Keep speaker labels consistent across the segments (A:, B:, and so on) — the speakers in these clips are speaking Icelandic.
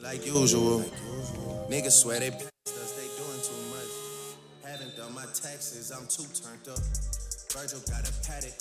A: Like usual. Niggas swear they pissed us, they doing too much. Haven't done my taxes, I'm too turned up. Virgil got a paddock.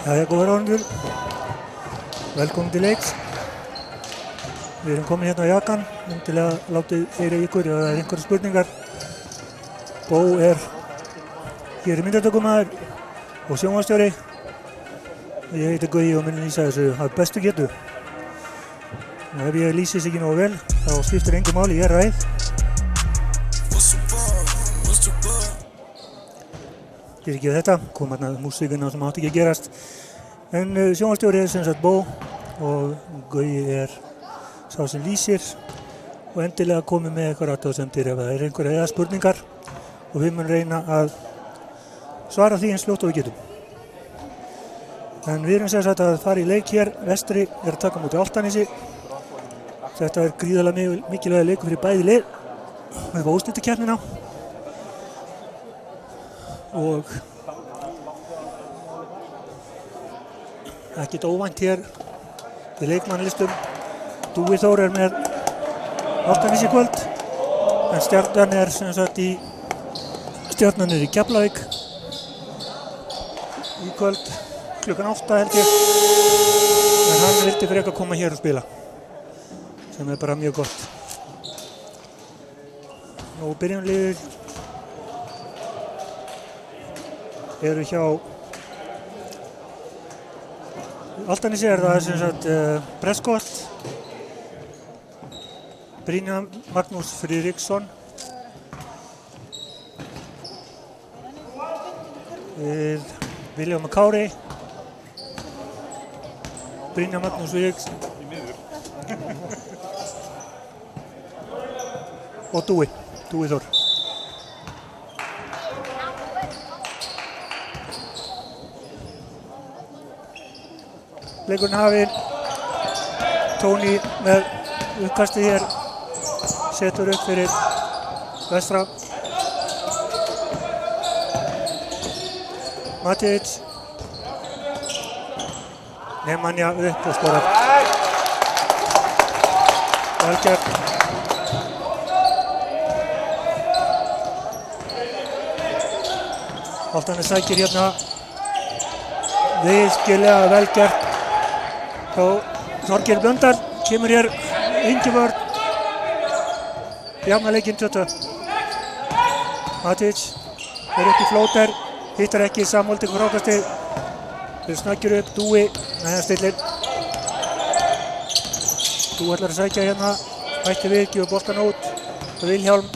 B: Jæja, góðar áhorfendur, velkomin til leiks. Við erum komin hérna á Jakan, endilega látið heyra ykkur ef það er einhverjar spurningar. Bó hér myndatökumaður og sjónvarpsstjóri. Ég heiti Gaui og mun lýsa þessu af bestu getu. Og ef ég lýsi þessu ekki nógu vel, þá skiptir engu máli, ég er ræð. Fyrir ekki þetta, kom hérna músíkina sem átti ekki að gerast. En sjónvarpsstjóri sem sagt Bó og Gaui sá sem lýsir og endilega komið með eitthvað athugasemdir ef það er einhverjar eða spurningar og við munum reyna að svara því eins fljótt og við getum. En við erum sem sagt að fara í leik hér, Vestri að taka á móti Álftanesi. Þetta gríðarlega mikilvægur leikur fyrir bæði lið. Við erum úrslitakeppnina. Og ekkert óvænt hér í leikmannlistum. Dúi Þór með Álftanesi í kvöld, en Stjarnan sem sagt Stjarnan í Keflavík í kvöld klukkan 8 held ég, en hann vildi frekar koma hér og spila, sem bara mjög gott. Og byrjunarliðið eru hjá Álftanesi það sem sagt Prescott, Brynjar Magnús Friðriksson, Vilhjálmur Kári, Brynjar Magnús Friðriksson og Dúi Þór. Leikurinn hafinn, Tóni með uppkastið hér, setur upp fyrir Vestra. Matić, Nemanja upp og skorar. Vel gert. Álftanes sækir hérna virkilega vel gert. Þorgeir Blöndal kemur hér Ingivörn, jafna leikinn 2-2. Matić upp í flóter, hittar ekki, Samúel tekur frákastið, snöggir upp, Dúi, hann stillir. Dúi ætlar að sækja hérna, hætti við, gefur boltan út, Vilhjálm.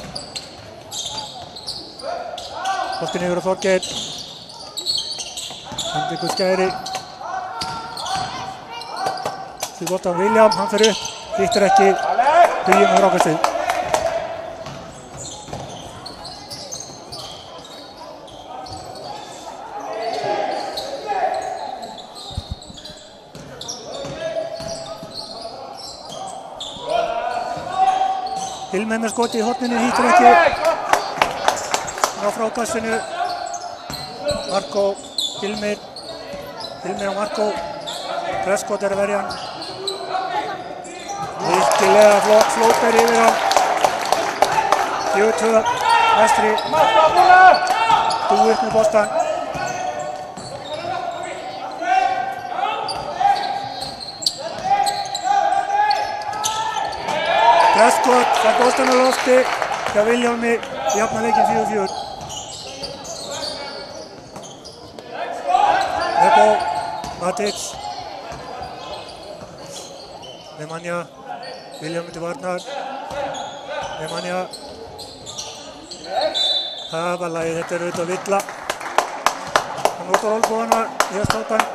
B: Boltinn yfir á Þorgeir, hann tekur skæri. Því boltan Vilhjálm, hann fer upp, hittir ekki, Huginn með frákastið. Hilmi með skoti í horninu, hýtur ekki. Ná frá kassinu. Marko, Hilmi og Marko. Prescott að verja hann. Virkilega flott flóter yfir hann. 4-2 Vestri. Dúi upp með boltan. Prescott fær boltan á lofti hjá Vilhjálmi, jafnar leikinn 4-4. Nebo, Matic. Nemanja, Vilhjálmi til varnar. Nemanja. Það var lagið, þetta auðvitað Villa. Hann notar olnbogana í að státa hann.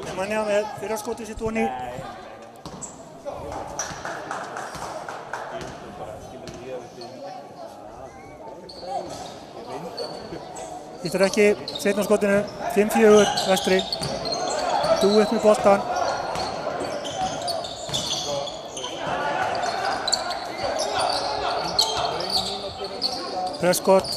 B: Nemanja með fyrra skotið sitt ofan í. Hittar ekki seinna á skotinu, 5-4 Vestri. Dúi upp með boltan. Prescott.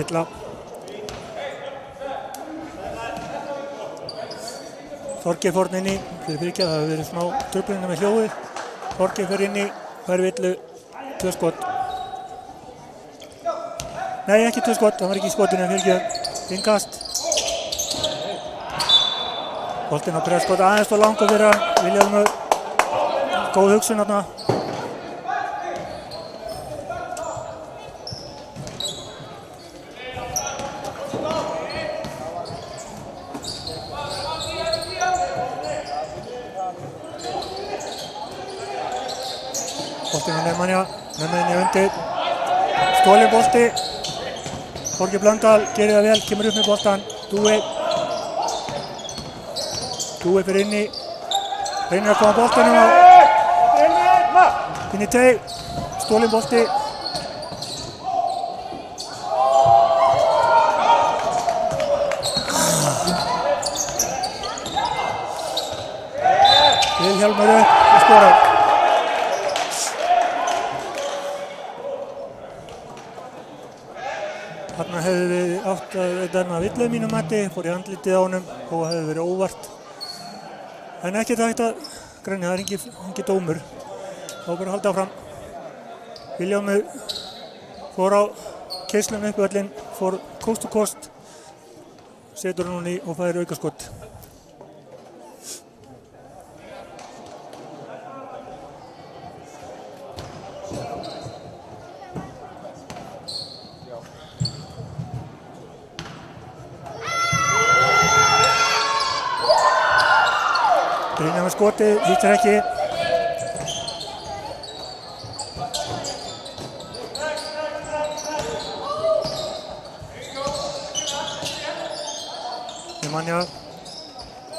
B: Villa. Þorgeir fór inn í, fyrir byrkja, það hefur verið smá truflunum með hljóðið. Þorgeir fer inn í, fær Villu, 2 skot. Nei, ekki 2 skot, það var ekki í skotinu, fyrirgjöf. Innkast. Boltinn á Prescott, aðeins og langt fyrir hann. Vilhjálmur, góð hugsun þarna. Boltinn á Nemanja undir. Stólinn bolti. Þorgeir Blöndal gerir það vel, kemur upp með boltan. Dúi fyrir inni. Reynir að koma boltanum á. Inn í teig. Stólinn bolti. Vilhjálmur upp og skorar. Þarna hefði við átt að dæma Villu að mínum mati, fór í andlitið á honum og hefði verið óvart. En ekkert hægt að grenja, það er engin dómur. Þá bara að halda áfram. Vilhjálmur fór á keislunum upp völlinn, fór kost to kost, setur hann í og fær aukaskott. Brynjar með skotið, hittar ekki. Nemanja,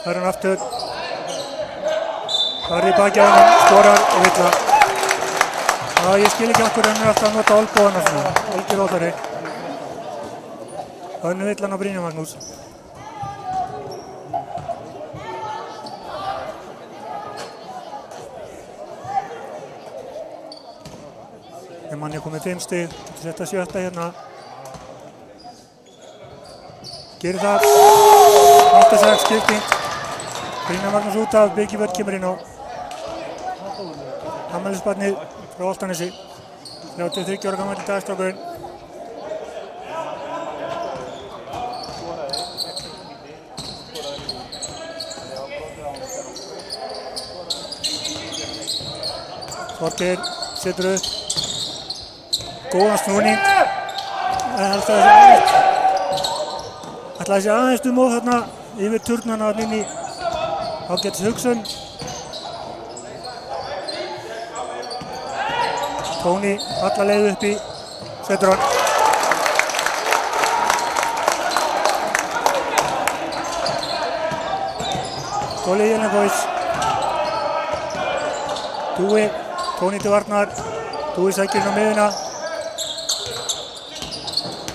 B: fær hann aftur. Fær í baki á hann, skorar og Villa. Já, ég skil ekki okkur hann alltaf að nota olnbogana svona, algjör óþarri. Önnu Villan á Brynjar Magnús. Nemanja komið 5 stig, getur sett að 7 hérna. Gerir það. 8-6 skipting. Brynjar Magnús út af, Birgir Vörn kemur inn á. Afmælisbarnið frá Álftanesi. 33 ára gamall í dag, strákurinn. Þorgeir setur upp. Góðan snúning. Ætlaði sér aðeins um og þarna yfir turnana inn í ágætis hugsun. Tóni alla leið upp í setur hann. Tóli Jelenkovic. Dúi, Tóni til varnar. Dúi sækir inn á miðuna.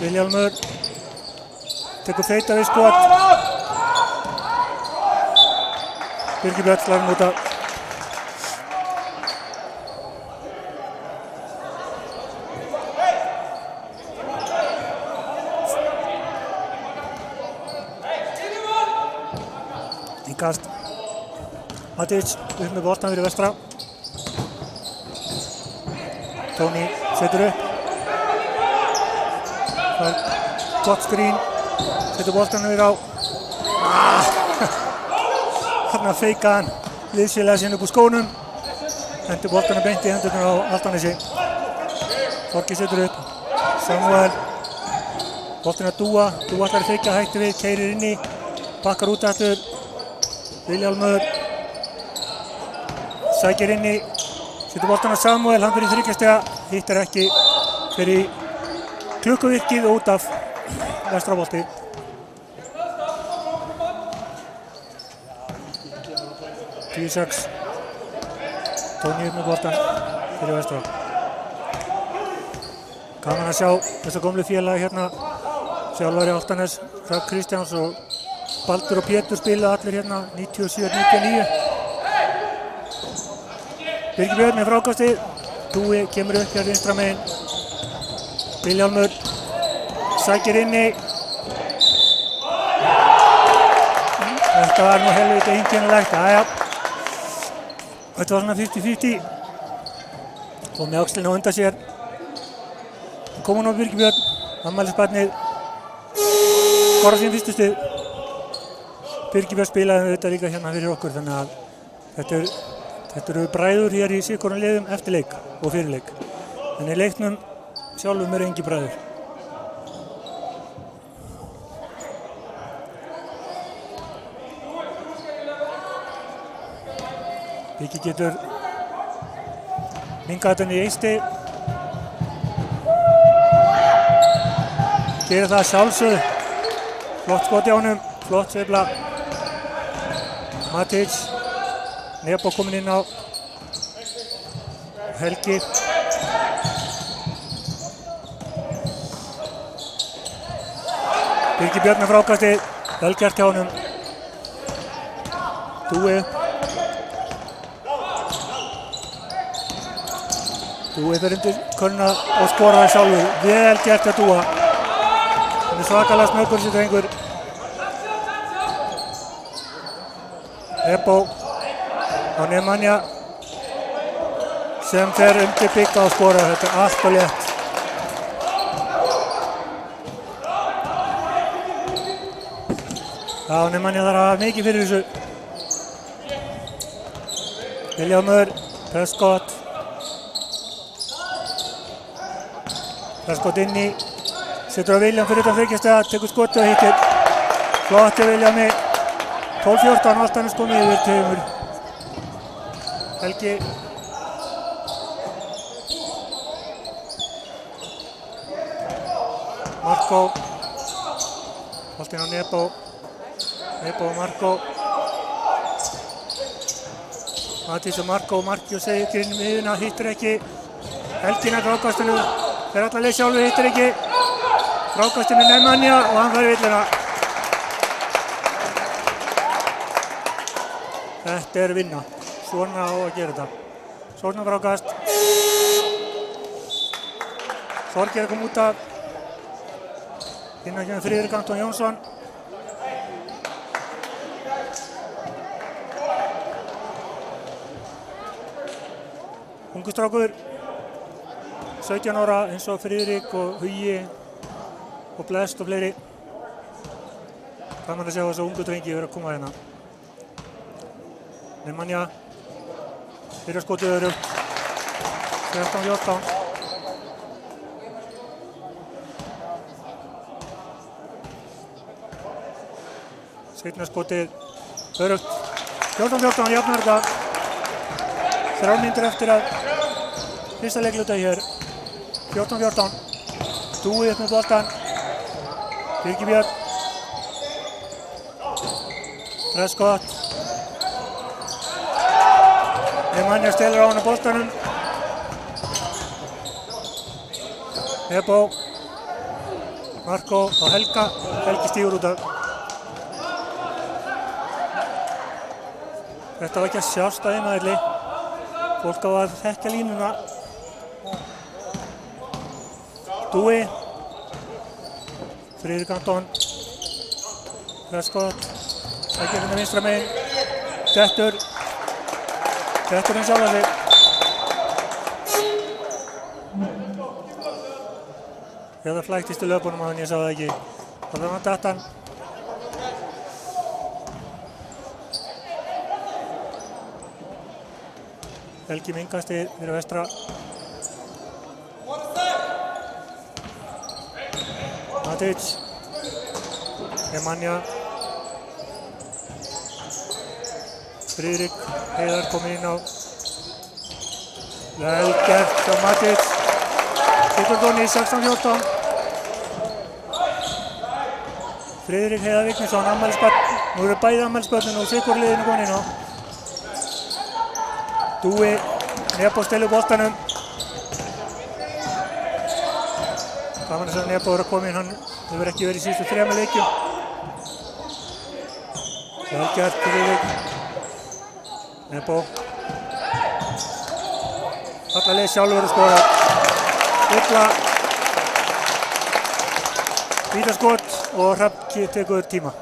B: Vilhjálmur tekur feita við skot. Birgir Björn slær hann út af. Kast. Matic upp með boltan fyrir vestra. Tóni setur upp. Það er gott skrín. Setur boltan yfir á. Þarna feikaði hann liðsfélaga sinn upp úr skónum. Hendur boltanum beint í hendurnar á Álftanesi. Þorki setur upp. Samuel. Boltin að Dúa. Dúa ætlar að feika hætti við. Keyrir inn í. Bakkar út aftur. Vilhjálmur sækir inn í, setur boltan á Samuel, hann fyrir þryggjastega, hittar ekki fyrir klukkuvirkið og út af vestrabolti. 10-6. Tóni upp með boltan fyrir vestra. Gaman að sjá þessa gömlu félagi hérna, sjálfari Álftanes, Hrafn Kristjáns og Baldur og Pétur spilaði allir hérna 97-99. Birgir Björn með frákastið. Dúi kemur upp hér vinstra megin. Vilhjálmur sækir inni. Þetta var nú helviti einkennilegt. Jæja. Þetta var svona 50-50. Og með öxlina á undan sér. Kom hann á Birgir Björn. Afmælisbarnið. Skorar sín fyrstu stig. Birgir Björn spilaði auðvitað líka hérna fyrir okkur, þannig að þetta eru bræður hér í sitthvorum liðum eftir leik og fyrir leik. En í leiknum sjálfum eru engin bræður. Birgir getur minkað þetta í eisti. Gerir það sjálfsögðu. Flott skot í ánum, flott sveifla. Matic, Nebo komin inn á. Helgi. Birgir Björn með frákastið, vel gert hjá honum. Dúi. Dúi fyrir undir körna og skorar sjálfur. Vel gert hjá Dúa. Hann er svakalega snöggur þessi drengur. Nebo á Nemanja sem fer undir bygga og skora. Þetta er allt og létt. Já, Nemanja þarf að hafa mikið fyrir þessu. Vilhjálmur, Prescott. Prescott inni. Setur á Vilhjálm fyrir utan þryggjastega, tekur skotið og hittir. Flott hjá Vilhjálmi. 12-14, Álftanes komið yfir tveimur. Helgi. Marko. Boltinn á Nebo. Nebo og Marko. Matís og Marko. Marko segir ekki inn í miðuna, hittir ekki. Helgi nær frákastinu. Fer alla leið sjálfur, hittir ekki. Frákastinu með Nemanja og hann fær villina. Þetta er vinna. Svona á að gera þetta. Svona frákast. Þorgeir að koma út af. Innan kemur Friðrik Anton Jónsson. Ungur strákur. 17 ára eins og Friðrik og Hugi og Blest og fleiri. Gaman að sjá þess að ungu drengi vera að koma hérna. Nemanja. Fyrir að skotið öðru. 13-14. Seinna skotið örugt. 14-14, jafnar þetta. 3 mínútur eftir að fyrsta leikluta hér. 14-14. Dúi upp með boltan. Birgir Björn. Prescott. Nemanja stelur á hann á boltanum. Nebo. Marko á Helga. Helgi stígur út af. Þetta var ekki að sjást að einhverjum. Fólk á að þekkja línuna. Dúi. Friðrik Anton. Prescott. Sækir hérna vinstra megin. Dettur sjálfan sig. Eða flæktist í löpunum á hann, ég sá það ekki. Það var hann dattan. Helgi minkasti fyrir vestra. Matic. Nemanja. Friðrik Heiðar kominn inn á. Vel gert hjá Matic. Sigurdóni 16-14. Friðrik Heiðar Vignisson, afmælisbarn. Nú eru bæði afmælisbörnin og Sigurliðinu komin inn á. Dúi, Nebo stelur boltanum. Gaman þess að Nebo er að koma inn, hann hefur ekki verið í síðustu 3 leikjum. Vel gert Friðrik. Nebo. Alla leið sjálfur að skora. Illa. Vítaskot og Hrafn tekur tíma.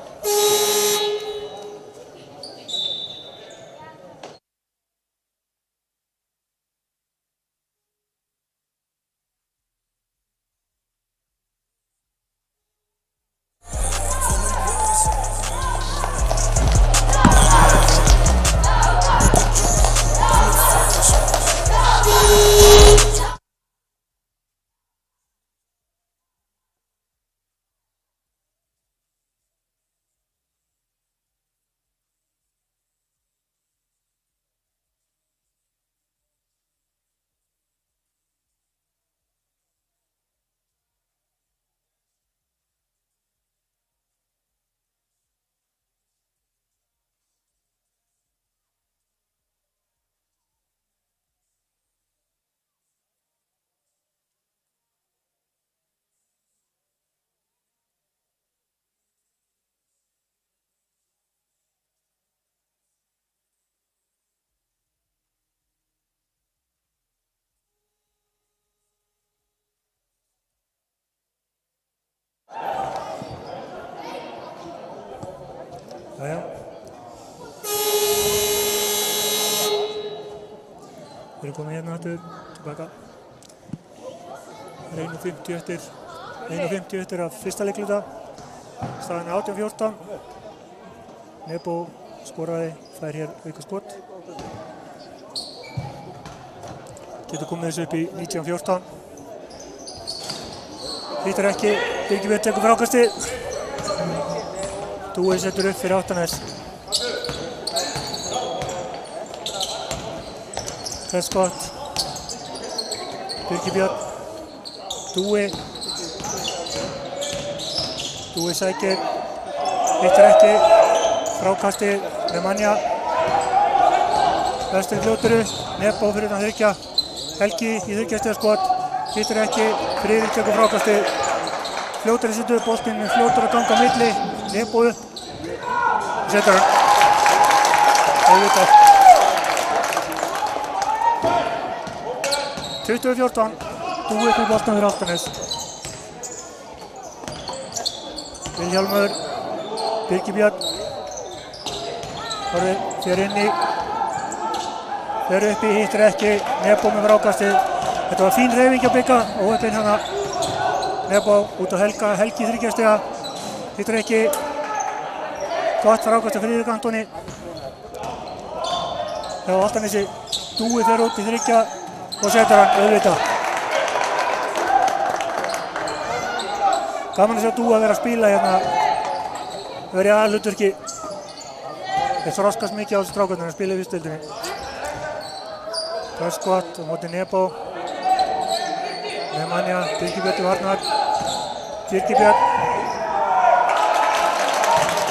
B: Jæja. Við erum komin hérna aftur tilbaka. Það er 1:50 eftir af fyrsta leikluta. Staðan er 18-14. Nebo skoraði, fær hér aukaskot. Getur komið þessu upp í 19-14. Hittar ekki, Birgir Björn tekur frákastið. Dúi setur upp fyrir Álftanes. Prescott. Birgir Björn. Dúi. Dúi sækir. Hittar ekki. Frákastið. Nemanja. Vestur fljóturu. Nebo fyrir utan þriggja. Helgi í þriggjastigaskot. Hittar ekki. Friðrik tekur frákastið. Fljótari setur upp boltinn, fljótur að ganga á milli. Nebo upp. Setur hann. Auðvitað. 20-14. Dúi upp í boltan fyrir Álftanes. Vilhjálmur. Birgir Björn. Horfir fyrir inni. Fer uppi, hittir ekki. Nebo með frákastið. Þetta var fín hreyfing hjá Bigga. Óheppinn hana. Nebo út á Helga. Helgi þriggjastiga. Hittir ekki. Gott frákast af Friðrik Antoni. Hjá Álftanesi. Dúi fer út í þriggja og setur hann auðvitað. Gaman að sjá Dúi að vera að spila hérna. Það verið aðhlutverki. Þeir þroskast mikið á þessu strákarnir að spila í fyrstdeildinni. Prescott á móti Nebo. Nemanja, Birkibjörn til varnar. Birkibjörn.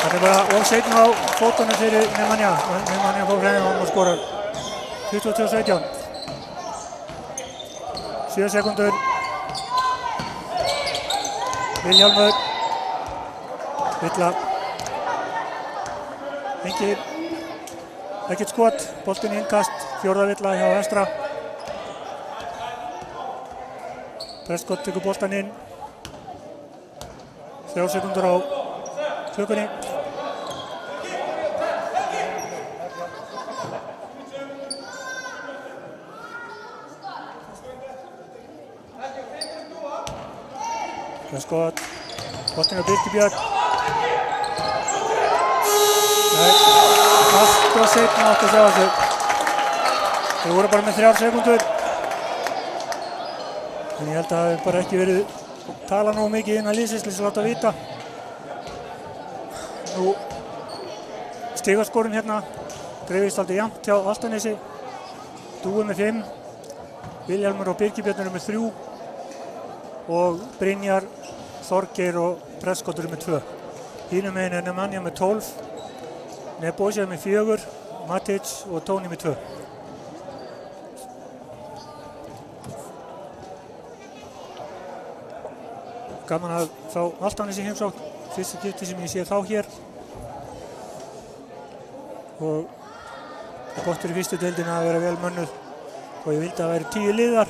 B: Hann bara of seinn á fótunum fyrir Nemanja. Nemanja fór hreinu og skorar. 22-17. 7 sekúndur. Vilhjálmur. Villa. Ekkert skot. Boltinn í innkast. 4. villa hjá vestra. Prescott tekur boltann inn. 3 sekúndur á klukkunni. Prescott. Boltinn á Birkibjörn. Nei, allt og seinn átt að sjá þessu. Þeir voru bara með 3 sekúndur. En ég held að það hefur bara ekki verið talað nógu mikið innan liðsins til að láta vita. Nú stigaskorun hérna dreifist aldrei jafnt hjá Álftanesi. Dúi með 5, Vilhjálmur og Birkibjörn eru með 3 og Brynjar, Þorgeir og Prescott eru með 2. Hinum megin er Nemanja með 12, Nebojsa með 4, Matic og Tóni með 2. Gaman að fá Álftanes í heimsókn, fyrsta skipti sem ég sé þá hér. Og gott fyrir fyrstu deildina að vera vel mönnuð og ég vildi að það væri 10 liðar.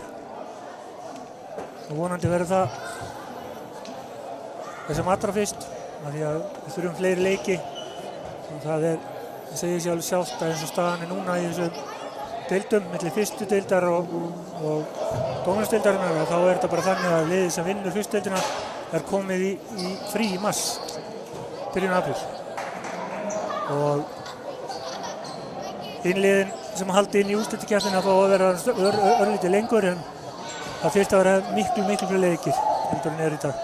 B: Og vonandi verður það þessum allra fyrst, af því að við þurfum fleiri leiki. Og það segir sér alveg sjálft að eins og staðan er núna í þessum deildum, milli fyrstu deildar og dómsdeildarinnar, og þá er þetta bara þannig að liðið sem vinnur fyrstu deildina er komið í frí í mars, byrjun apríl. Og liðin sem haldi inn í úrslitakeppnina fá að vera örlítið lengur, en það þyrfti að vera miklu leikir heldur en er í dag.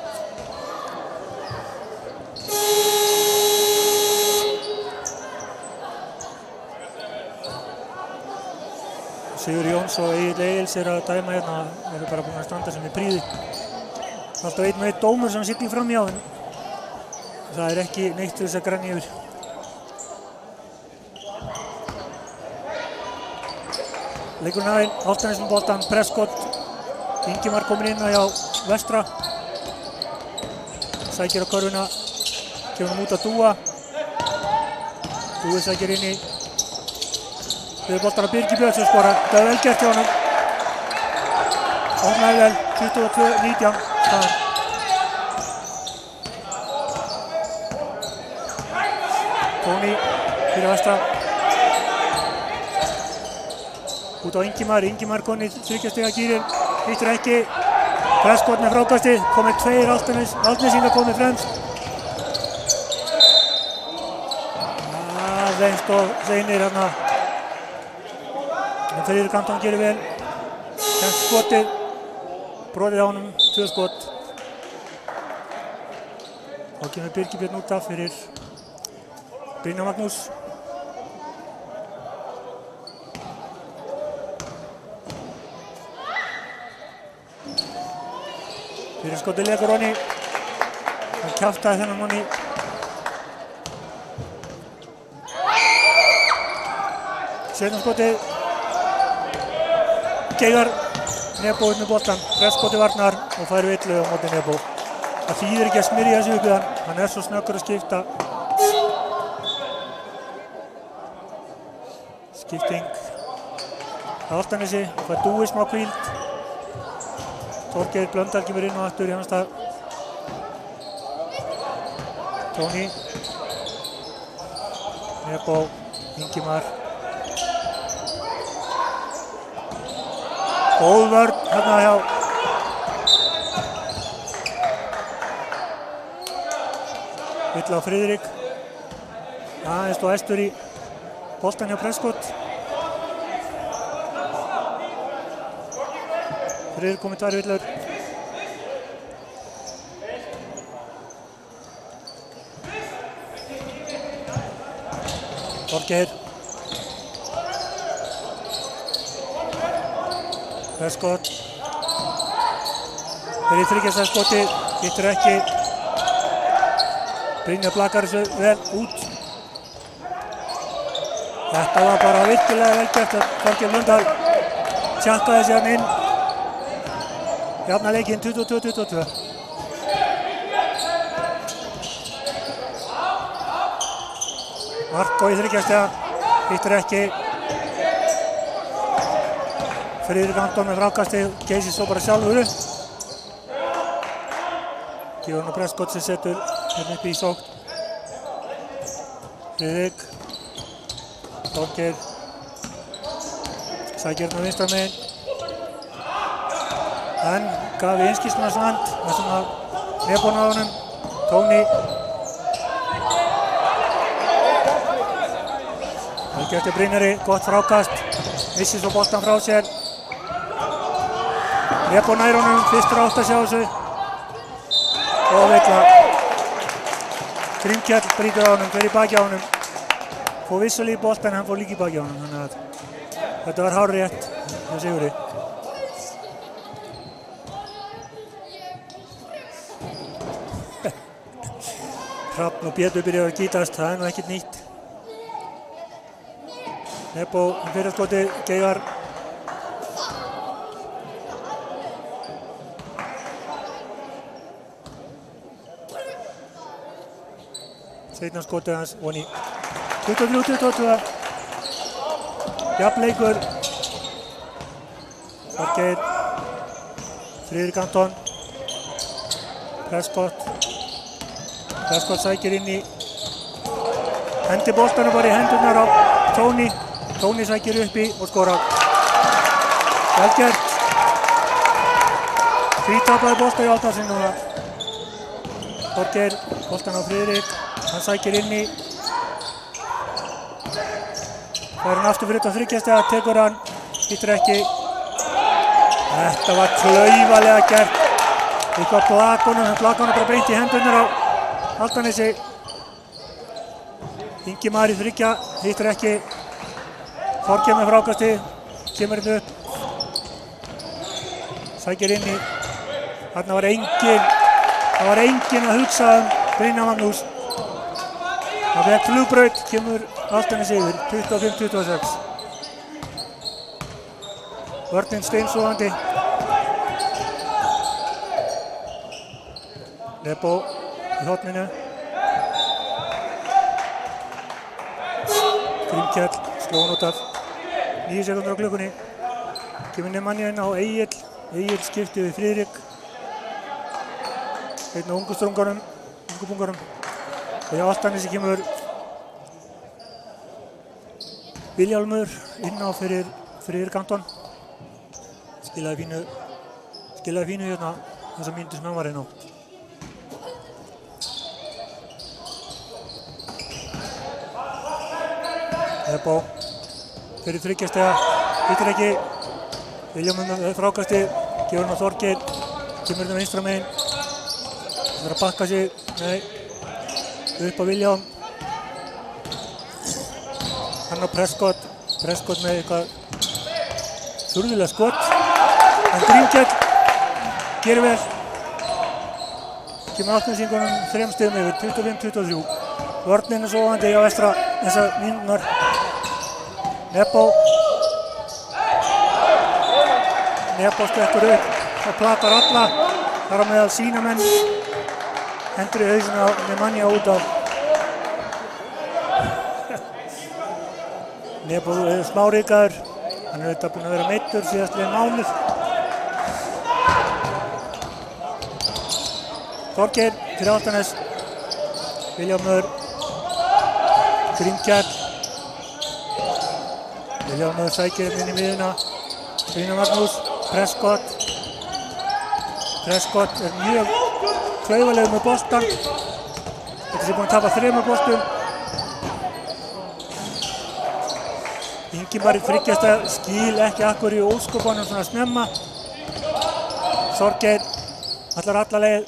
B: Sigur Jóns og Egill Egils er að dæma hérna, eru bara búin að standa sem í príði. Alltaf 1-1 dómur sem siglir fram hjá, en það er ekki neitt til þess að grenja yfir. Leikurinn aðeins, Álftanes með boltann, Prescott, Ingimar komin inn hjá vestra. Sækir á körfuna, kemur hann út að Dúa. Dúi sækir inn í við boltan á Birkibjörn sem skorar. Það er vel gert hjá honum. Opnaði vel, 22-19 staðan. Tóni fyrir vestra. Út á Ingimar konni 30 stiga gírinn, hittir ekki. Prescott með frákastið, komið 2 Álfnesingar komið fremst. Aðeins og seinir hérna. En Friðrik Anton gerir vel, kemst skotið, brotið á honum, 2 skot. Þá kemur Birkibjörn út af fyrir Brynjar Magnús. Fyrir skotið leikur Ronny, hann kjaftaði þennan Ronny. Seinna skotið. Geigar Nebo út með boltan, Prescott í varnar og fær villu á móti Nebo. Það þýðir ekki að smyrja þessu upp við hann er svo snöggur að skipta. Skipting Álftanesi, fær Dúi smá hvíld. Þorgeir Blöndal kemur inn og aftur í hans stað. Tóni, Nebo, Ingimar. Góð vörn hérna hjá Villa og Friðrik. Aðeins og æstur í boltan hjá Prescott. Friðrik komið 2 villur. Þorgeir. Prescott. Fyrir þriggjastaðskoti, hittir ekki. Brynjar blakar þessu vel út. Þetta var bara virkilega vel gert að Þorgeir Blöndal tjakkaði sig hann inn. Jafna leikinn 22-22. Marko í þriggjastaða, hittir ekki. Friðrik Anton með frákasti, Geysi svo bara sjálfur upp. Gefur hann á Prescott sem setur hérna upp í sókn. Friðrik. Þorgeir. Sækir hérna vinstra megin. En gaf í einskíslunars hand. Það sem að nefbóna á honum. Tóni. Það getur Brynjari, gott frákast. Missir svo boltan frá sér. Nefbó nær honum, fyrstur átt að sjá þessu. Og veitla. Grímkjell brýtur á honum, fer í baki á honum. Fór vissulega í boltan en hann fór líka í baki á honum. Þannig að þetta var hárrétt hjá Sigurði. Hrafn og Pétur byrjaði að gítast, það er nú ekkert nýtt. Nefbó í fyrra skoti, Geigar. Seinna skotið hans voni 23-22. Jafnleikur. Þorgeir. Friðrik Anton. Prescott. Prescott sækir inn í. Hendi boltanum bara í hendurnar á Tóni. Tóni sækir upp í og skorar. Vel gert. Þrítapaði bolta í áttasinn núna. Þorgeir, boltan á Friðrik. Hann sækir inn í. Það hann aftur fyrir þetta þryggjastega, tekur hann, hittir ekki. Þetta var klaufalega gert. Eitthvað blakonum bara beint í hendurnar á Altanesi. Ingimar í þryggja, hittir ekki. Þorgeir með frákasti, kemur þetta upp. Sækir inn í. Þarna var enginn að hugsa Brynjar Magnús. Það er flugbraut, kemur Altanesi yfir, 25-26. Vörnin steinsofandi. Nefbó í horninu. Grímkjell, sló hann út af 9 sekúndur á klukkunni. Kemur Nemanja inn á Egill. Egill skipti við Friðrik. Einn á ungubungarum. Og hjá Altanesi kemur Vilhjálmur inn á fyrir Friðrik Anton. Skilaði fínu hérna þessa mínútu sem hann var inn á. Nefbó fyrir þryggjastega, hittir ekki. Vilhjálmur með frákasti, gefur hann á Þorgeir. Kemur hérna vinstra megin. Það þarf að bakka sig, nei. Upp á Vilhjálm. Hann á Prescott með eitthvað furðulega skot. En Grímkjell gerir vel. Kemur Altanesingunum 3 stigum yfir, 25-23. Vörnin er sofandi á vestra þessar mínúturnar. Nefbó stekkur upp og platar alla. Þar á meðal sína menn. Hendur í hausinn á Nemanja út af. Nefbó er smárikaður. Hann er auðvitað búinn að vera meiddur síðastliðinn mánuð. Þorgeir fyrir Altanes. Vilhjálmur. Grímkjell. Vilhjálmur sækir inn í miðuna. Brynjar Magnús. Prescott er mjög klaufalegur með boltan. Þetta sé búinn að tapa 3 boltum. Ingimar í þryggjastega, skil ekki akkur í óskopunum svona snemma. Þorgeir allar alla leið.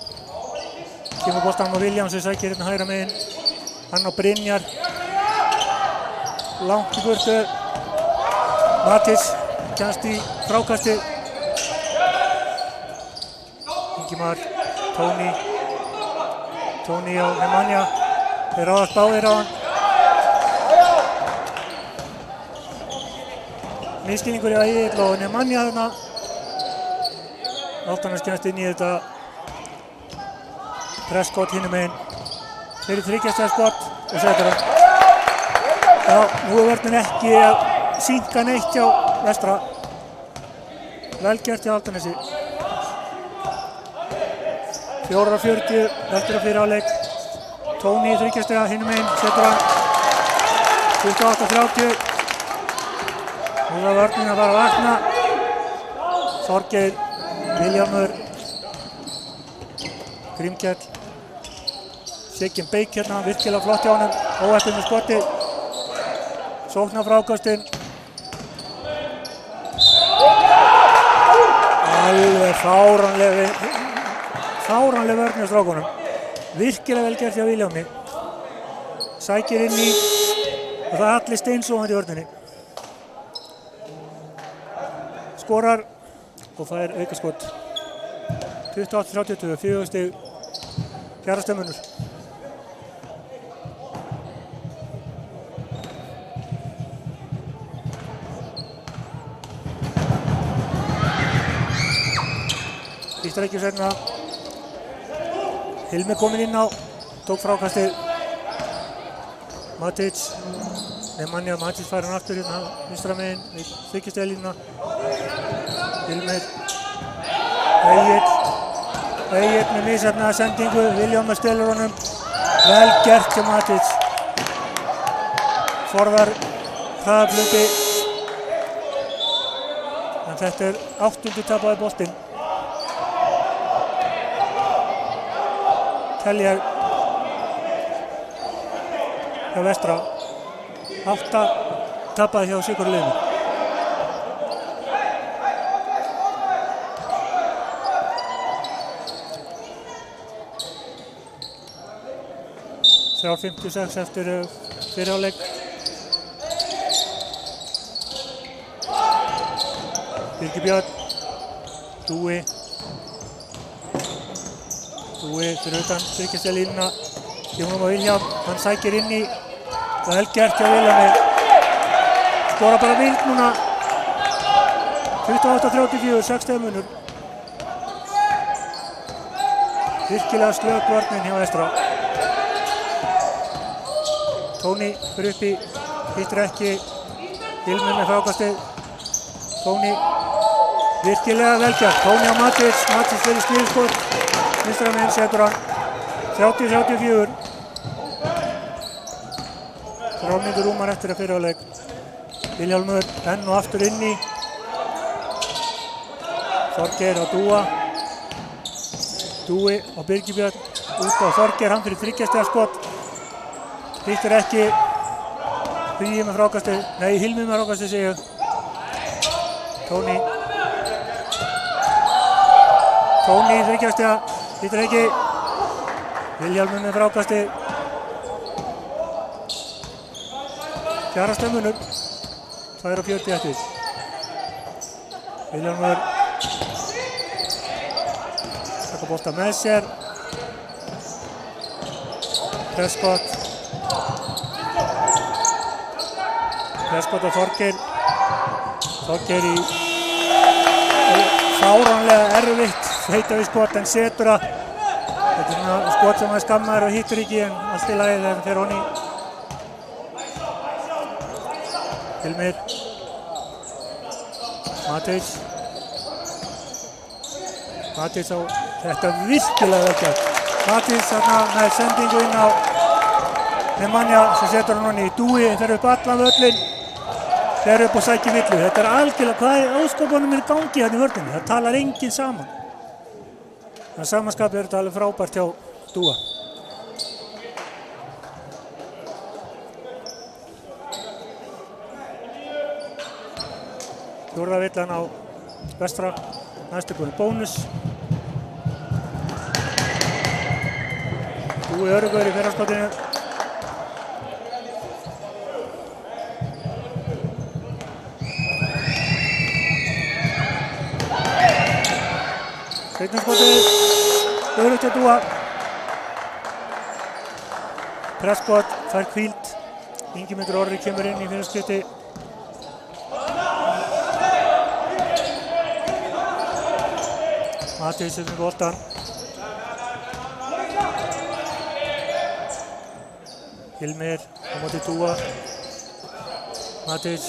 B: Kemur boltan á Vilhjálm sem sækir hérna hægra megin. Hann á Brynjar. Langt í burtu. Matís kemst í frákasti. Ingimar, Tóni á Nemanja. Þeir ráðast báðir á hann. Misskilningur í Egill og Nemanja þarna. Álftanes kemst inn í þetta presskott hinum megin. Fyrir þriggjastaðskott og setur hann. Já, nú er vörnin ekki að sýnka neitt hjá Vestra. Vel gert hjá Álftanesi. 4:40 eftir að fyrir áleik. Tóni í þriggjastaða hinum megin, setur hann. 28:30. Nú er vörnin að fara að vakna. Þorgeir, Vilhjálmur, Grímkell, Sigyn Beik hérna, virkilega flott hjá honum, óheppinn með skoti. Sóknar frákastinn. Alveg fáránleg vörn hjá strákunum. Virkilega vel gert hjá Vilhjálmi. Sækir inn í og það er allir steinsofandi í vörninni. Skorar og það er aukaskot. 28:32, 4 stig Fjarðarstömmunur. Fyrsta leikjum seinna. Hilmi kominn inn á, tók frákastið. Matic, Nemanja, Matic fær hann aftur hérna vinstra megin við þriggjastaðalínuna. Hilmir, Egill með misheppnaða sendingu, Vilhjálmur stelur honum. Vel gert hjá Matic. Forðar hraðafluti. En þetta er 8. tapaði boltinn. Teljar hjá Vestra. 8 tapaði hjá Sigurliðinu. Þrjár 56 eftir fyrri hálfleik. Birgir Björn, Dúi fyrir utan þriggjastaðalínuna. Kemur á Vilhjálm, hann sækir inn í. Vel gert hjá Vilhjálmi. Skora bara vild núna. 28:34, 6 stiga munur. Virkilega slök vörnin hjá Vestra. Tóni fyrir uppi, hittir ekki. Hilmir með frákastið. Tóni, virkilega vel gert. Tóni á Matic fyrir stíðskot. Vinstra megin setur hann. 30-34. 3 mínútur rúmar eftir að fyrri hálfleik. Vilhjálmur enn og aftur inn í. Þorgeir á Dúi á Birgir Björn. Út á Þorgeir, hann fyrir þriggjastaðaskot. Hittir ekki. Hugi með frákastið. Nei, Hilmi með frákastið segja. Tóni í þriggjastaða. Hittir ekki. Vilhjálmur með frákastið. Fjarðarstömmunur. 2:40 eftir. Vilhjálmur taka bolta með sér. Presskott og Þorgeir. Þorgeir í fáránlega erfitt feitavískot en setur það. Þetta er svona skot sem hann skammaður og hittir ekki en allt í lagi þegar hann fer honni. Hilmir. Matic á þetta virkilega vel gert. Matic þarna með sendingu inn á Nemanja sem setur hann honni í. Dúi fer upp allan völlinn. Fer upp og sækir villu. Þetta er algjörlega, hvað er óskopunum í gangi hérna í vörninni? Það talar enginn saman. Það samanskapið er þetta alveg frábært hjá Dúa. Fjórða villan á Vestra. Næstu komið bónus. Dúi öruggur í fyrraskotinu. Seinna skotið, örugt hjá Dúa. Prescott fær hvíld. Ingimundur Orri kemur inn í fyrsta skipti. Matthijs með boltan. Hilmir á móti Dúa. Matthijs,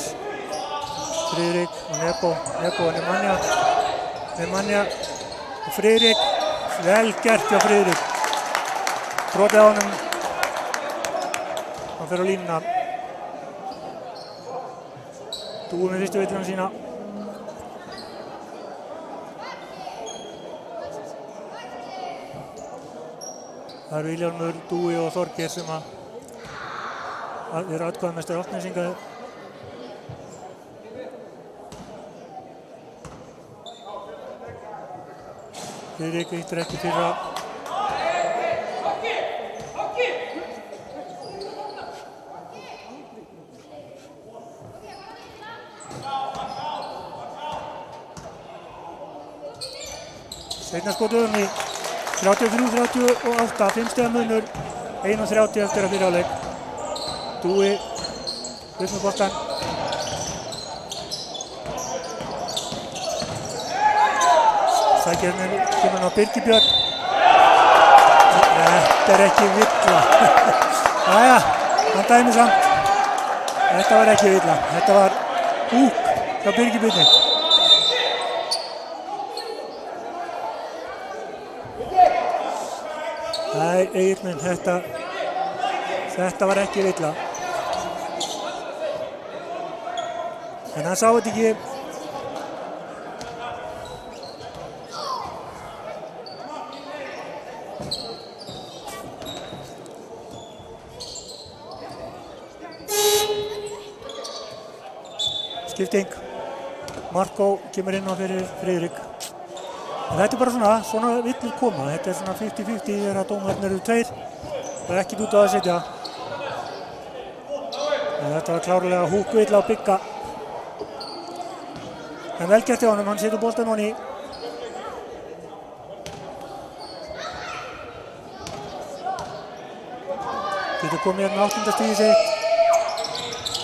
B: Friðrik og Nebo og Nemanja og Friðrik. Vel gert hjá Friðrik. Brotið á honum. Hann fer á línuna. Dúi með fyrstu villuna sína. Það eru Vilhjálmur, Dúi og Þorgeir sem eru atkvæðamestar Álftnesinga. Friðrik hittir ekki fyrra. Seinna skotið í 33-38, 5 stiga munur, 1:30 eftir að fyrra hálfleik. Dúi upp með boltan. Sækjarinn kemur hann á Birgibjörn. Þetta er ekki villa. Jæja, hann dæmi samt. Þetta var ekki villa. Þetta var húk frá Birgibjörni. Nei, Egill minn, þetta var ekki villa. En hann sá þetta ekki. Skipting. Markó kemur inn á fyrir Friðrik. En þetta er bara svona villur koma. Þetta er svona 50-50 þegar að dómarnir eru tveir. Það er ekkert út á að setja. En þetta var klárlega húkvilla á Bigga. En vel gert hjá honum, hann setur boltan honni. Getur komið hérna 8. stigið sitt.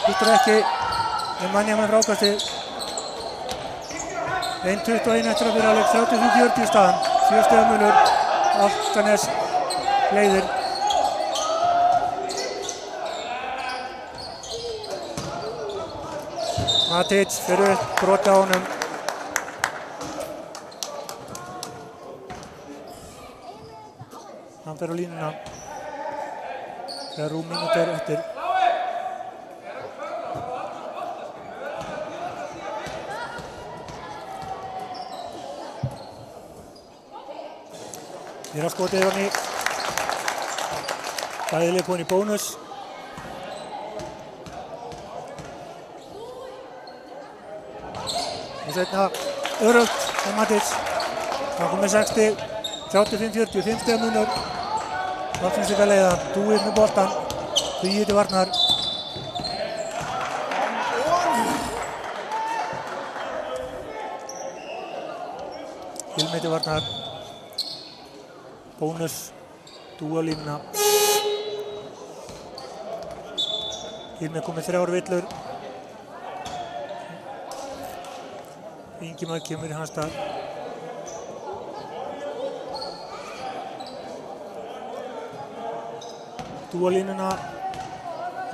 B: Hittir ekki. Nemanja með frákasti. 1:21 eftir að fyrra hálfleik, 33-40 staðan. 7 stiga munur. Álftanes leiðir. Matthijs fyrir upp, brotið á honum. Hann fer á línuna. Þegar rúm mínútur eftir. Fyrra skotið hann í. Bæði lið komin í bónus. Og seinna örugt á Matthijs. Hann kom með 6 stig, 35-40, 5 stiga munur. Álftnesingar leiða, Dúi með boltan. Hugi til varnar. Hilmi til varnar. Bónus, Dúi á línuna. Hilmi kom með 3 villur. Ingimar kemur í hans stað. Dúi á línuna.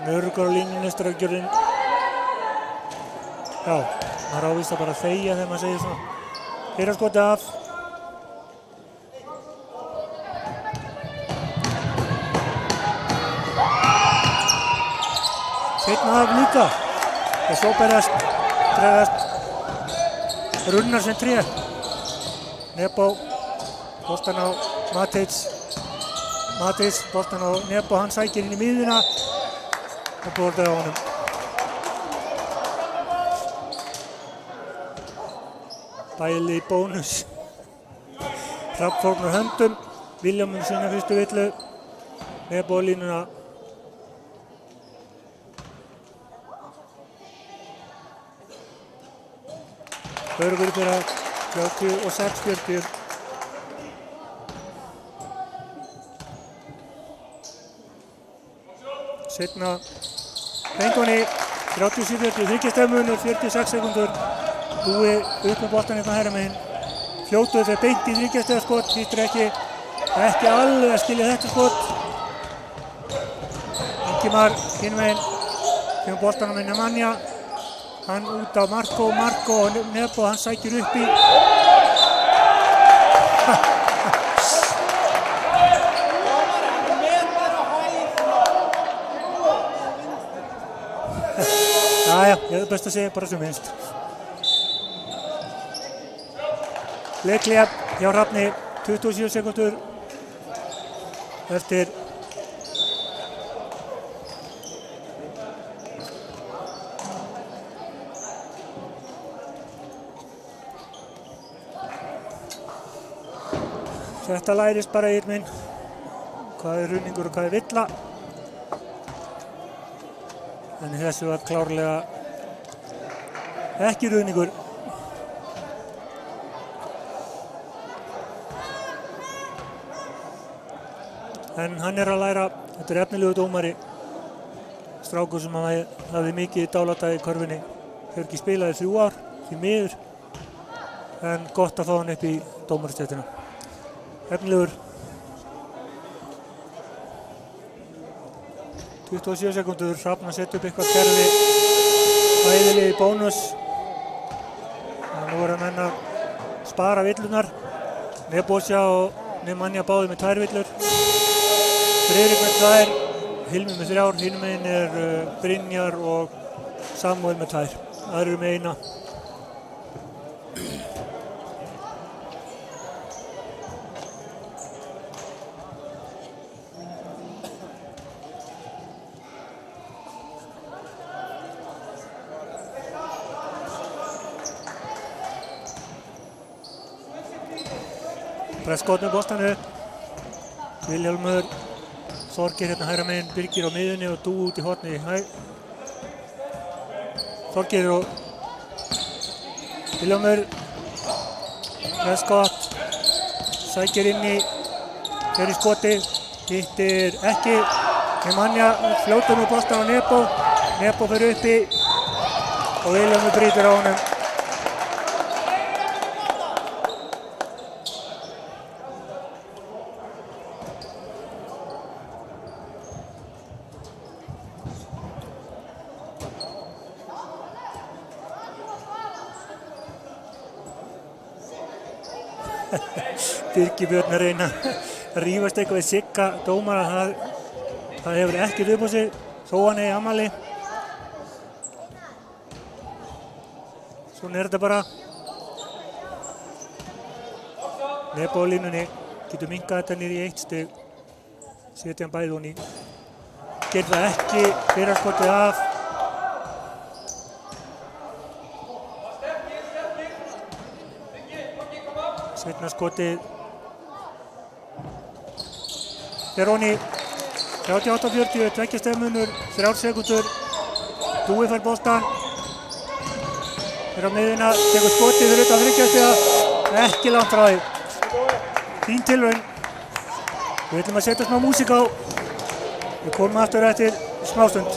B: Öruggur á línunni, straugjörinn. Já, maður ávist að bara þegja þegar maður segir svona. Fyrra skotið af. Seinna af líka. Og svo bregðast runnar sem tré. Nebo, boltan á Matthijs. Matthijs, boltan á Nebo, hann sækir inn í miðjuna. Og brotið á honum. Bæli í bónus. Hrafn fórnar höndum. Vilhjálmur sína fyrstu villu. Nebo á línuna. Örugur fyrir 36-40. Seinna Bengoni 37-43 stefnunur, 46 sekundur. Búi upp með boltan hérna hægra megin. Fljótuð þegar beint í 30 stegar skot, hýttir ekki alveg að skilja þetta skot. Ingimar hinn megin, kemur boltanum með Nemanja. Hann út á Marko og Nebo, hann sækir upp í. Jæja, ég er best að segja bara sem minnst. Leikhlé hjá Hrafni, 27 sekundur eftir þetta lærist bara í minn hvað er runingur og hvað er villa. En þessu var klárlega ekki runingur. En hann er að læra, þetta er efnilegu dómari, strákur sem hafði mikið dálæti í körfunni. Hefur ekki spilað í 3 ár, því miður, en gott að fá hann upp í dómarstéttina. Efnilegur. 27 sekundur, Hrafn að setja upp eitthvað kerfi, æðilega í bónus. Nú voru menn að spara villunar. Nebosja og Nemanja báði með 2 villur. Friðrik með 2, Hilmi með 3, hinn megin er Brynjar og Samúel með 2. Aðrir með 1. Presskot með boltanu. Vilhjálmur, Þorgeir hérna hægra megin, Birgir á miðunni og Dúi út í horni. Þorgeir og Vilhjálmur. Presskot. Sækir inn í, fer í skoti, hittir ekki. Nemanja fljótar með boltan á Nebo. Nebo fer uppi og Vilhjálmur brýtur á honum. Birgir Björn að reyna að rífast eitthvað við Sigga dómara, það hefur ekkert upp á sig þó hann eigi afmæli. Svona er þetta bara. Nebo á línunni, getur minnkað þetta niður í 1 stig, setja hann bæði honni. Gerir það ekki, fyrra skotið af. Seinna skotið fer honni, 38-40, 2 stefnunur, 3 sekundur. Dúi fær boltan, fer á miðjuna, tekur skotið fyrir utan 30 stiga, ekki langt frá því. Fín tilraun. Við ætlum að setja smá músík á. Við komum aftur eftir smástund.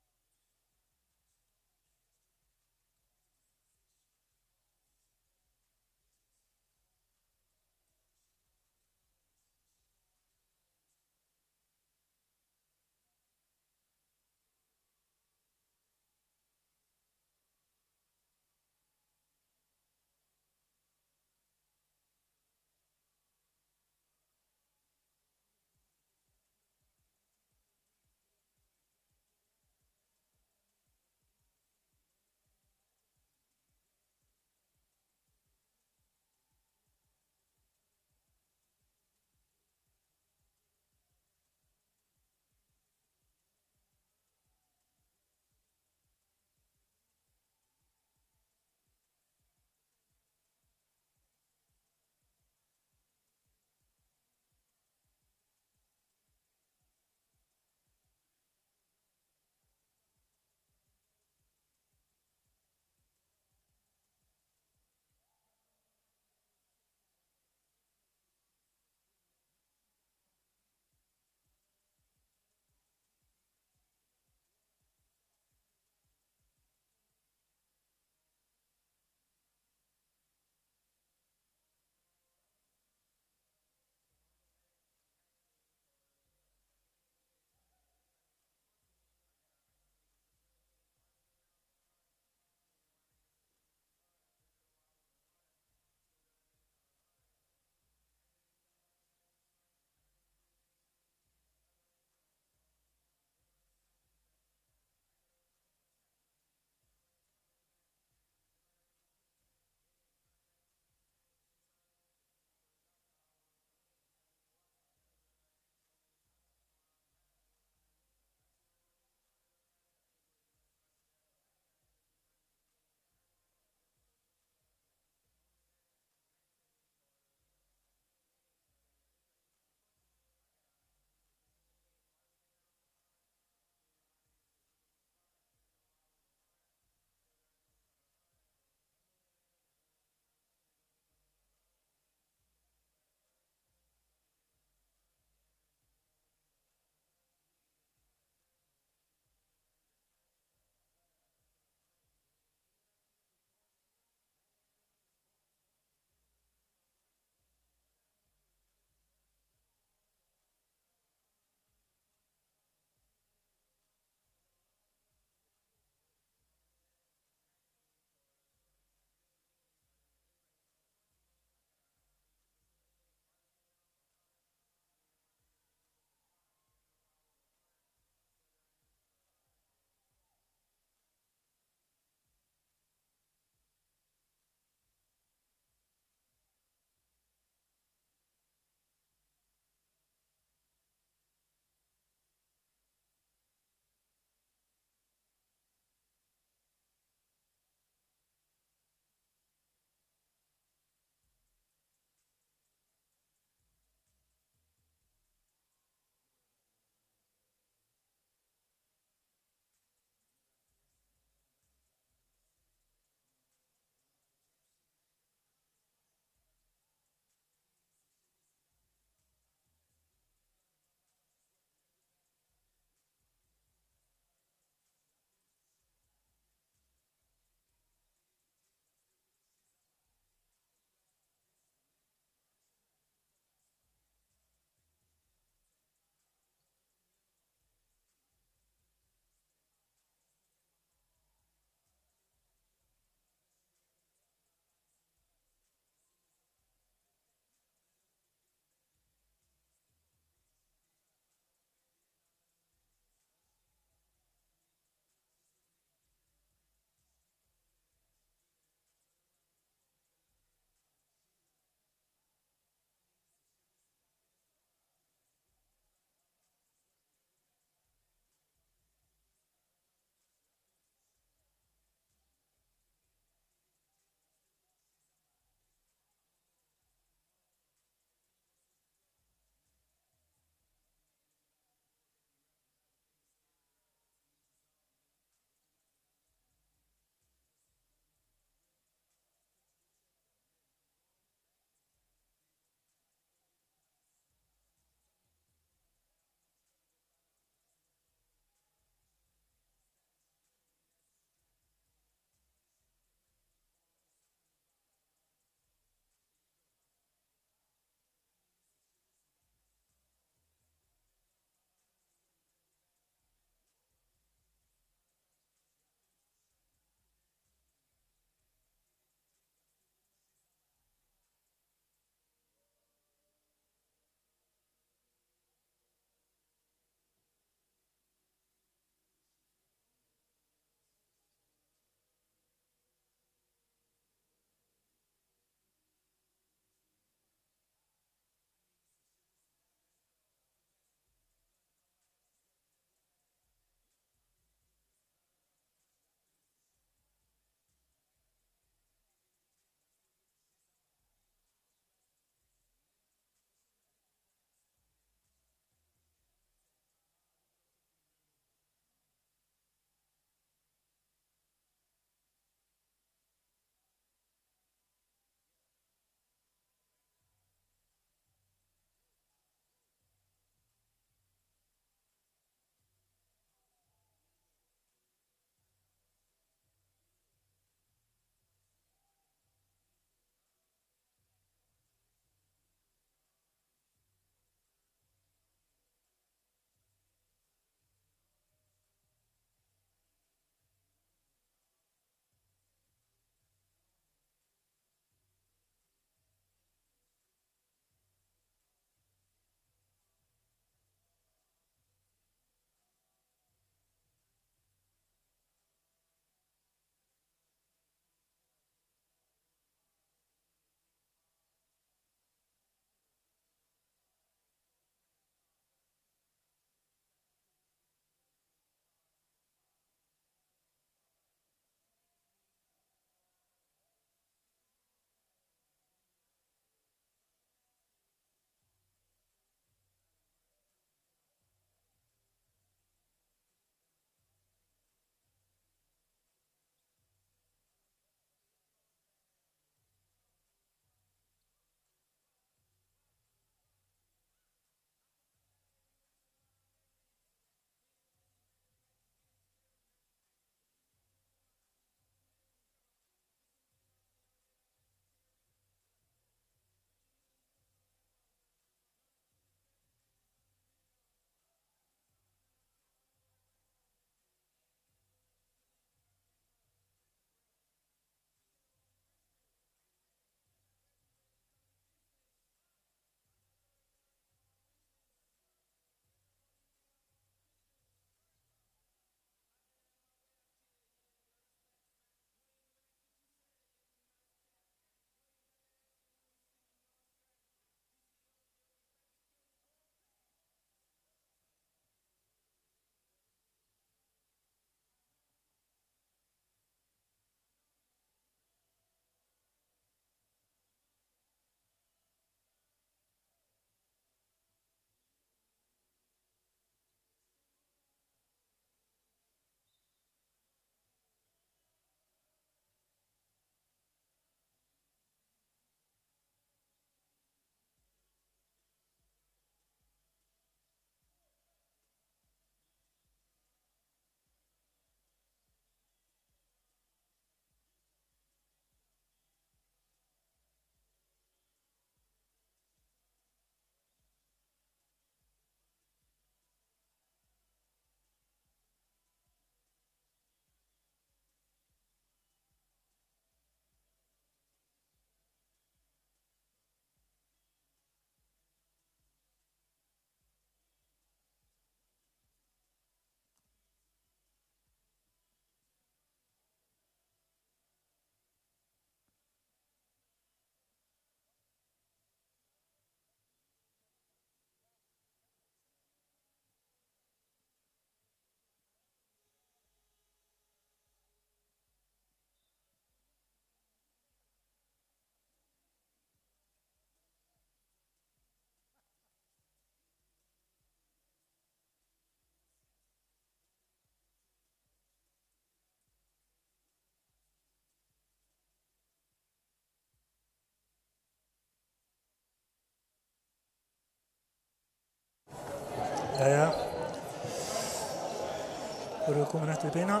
B: komin eftir beina.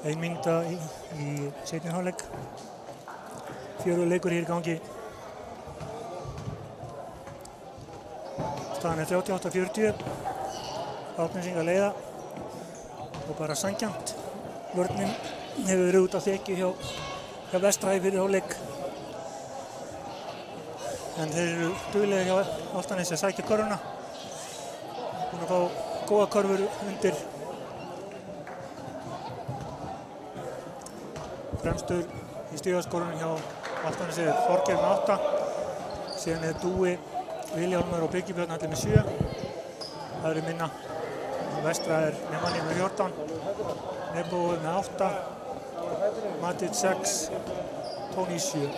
B: 1 mínúta í seinni hálfleik. 4 leikur hér í gangi. Staðan er 38-40. Árnesingar leiða og bara sanngjarnt. Vörnin hefur verið út af þekju hjá Vestra í fyrri hálfleik. En þeir eru duglegir hjá Álftanesi að sækja körfuna. Búin að fá góða körfur undir. Fremstur í stigaskorunum hjá Álftanesi er Þorgeir með 8. Síðan er Dúi, Vilhjálmur og Birgir allir með 7. Það eru minna. Vestra er Nemanja með 14. Nebo með 8. Matic 6. Tóni 7.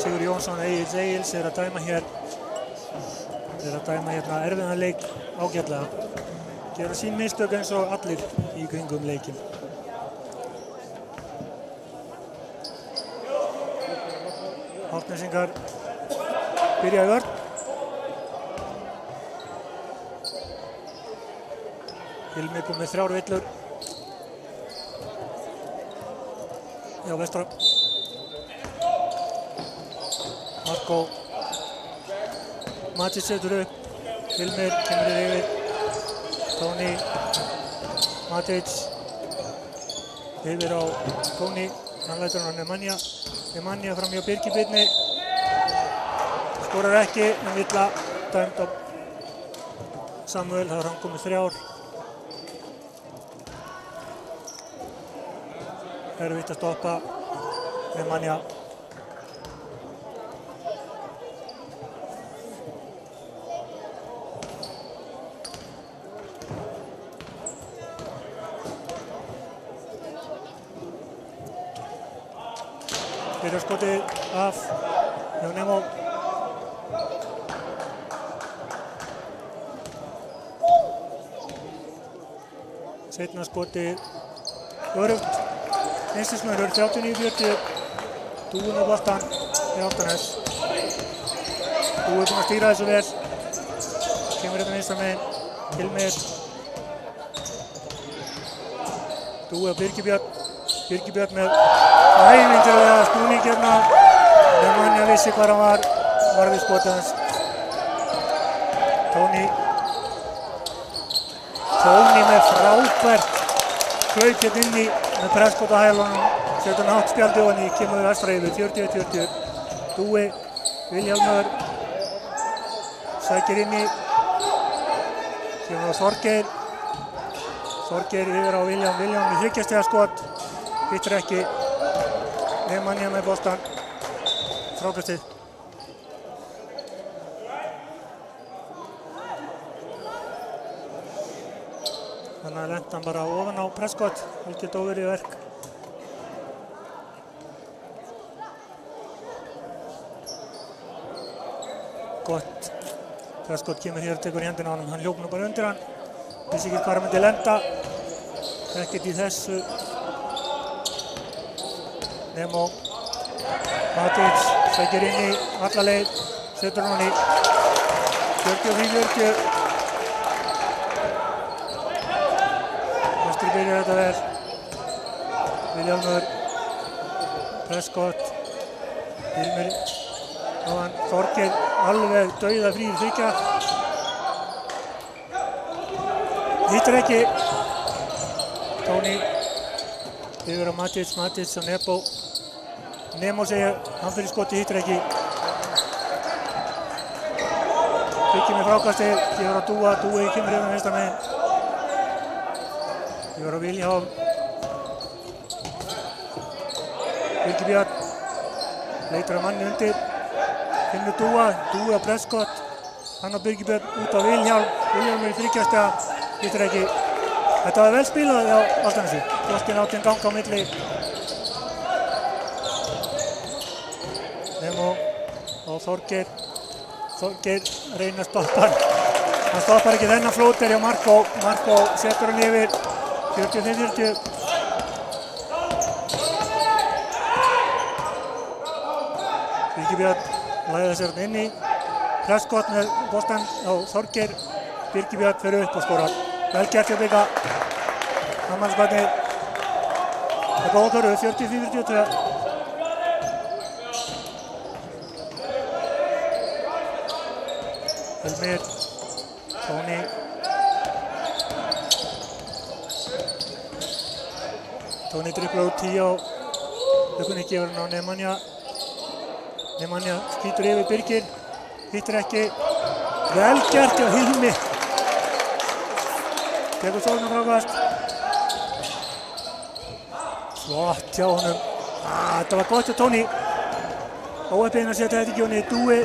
B: Sigur Jónsson, Egils er að dæma hérna erfiðan leik ágætlega. Gera sín mistök eins og allir í kringum leikinn. Árnesingar byrja í vörn. Hilmi kom með 3 villur. Já, Vestra. Marko Matic setur upp. Hilmir kemur yfir. Tóni. Matic. Yfir á Tóni. Hann lætur hann á Nemanja. Nemanja fram hjá Birgi Birni. Skorar ekki, en villa dæmd á Samuel. Það er hann komið 3. Erfitt að stoppa Nemanja. Fyrir skotið af hjá Nemo. Seinna skotið örugt. Einstaklismöður 39-40. Dúi með boltann í Álftanes. Dúi búinn að stýra þessu vel. Kemur hérna vinstra megin. Hilmir. Dúi og Birgir Björn með ævindilega snúning hérna. Nemanja vissi hvar hann var við skotið hans. Tóni með frábært hlaup hérna inni með presskot á hælunum. Setur hann hátt spjaldi ofan í, kemur Vestra yfir 40-40. Dúi, Vilhjálmur sækir inni. Kemur á Þorgeir. Þorgeir yfir á Vilhjálm með 3 stiga skot. Hittir ekki. Nemanja með boltann. Frákastið. Þannig að lenti hann bara ofan á presskot. Algjört óverið verk. Gott. Presskot kemur hér og tekur í hendina á honum. Hann hljóp nú bara undir hann. Vissi ekki hvað hann myndi lenda. Ekkert í þessu. Nemo. Matic sækir inn í alla leið. Setur hann í 40-40. Vestri byrjar þetta vel. Vilhjálmur. Presskot. Hilmir. Þorgeir alveg dauða fríður þykja. Hittir ekki. Tóni. Yfir á Matic og Nebo. Nemo segja, hann fyrir skoti, hittir ekki. Byggir með frákastið, gefur á Dúi kemur hérna vinstra megin. Gefur á Vilhjálm. Birgir Björn. Leitar að manni undir. Finnur Dúi á presskott. Hann á Birgir Björn út á Vilhjálm. Vilhjálm er í 3 stiga, hittir ekki. Þetta var vel spilað á Álftanesi. Boltinn átti en ganga á milli. Nemo og Þorgeir. Þorgeir reynir að stoppa hann. Hann stoppar ekki þennan flóter hjá Marko. Marko setur hann yfir 40-40. Birgir Björn læða sér inn í Prescott með boltan á Þorgeir. Birgir Björn fer upp og skorar. Vel gert hjá Bigga. Ammansbarnið. Það er góða körfu, 44-42. Hilmir, Tóni. Tóni dribblar út 10 á Haukunni, gefur hann á Nemanja. Nemanja skýtur yfir Birgir, hittir ekki. Vel gert hjá Hilmi. Tekur sólna frákast. Flott hjá honum. Þetta var gott hjá Tóni. Óheppinn að setja þetta ekki honni. Dúi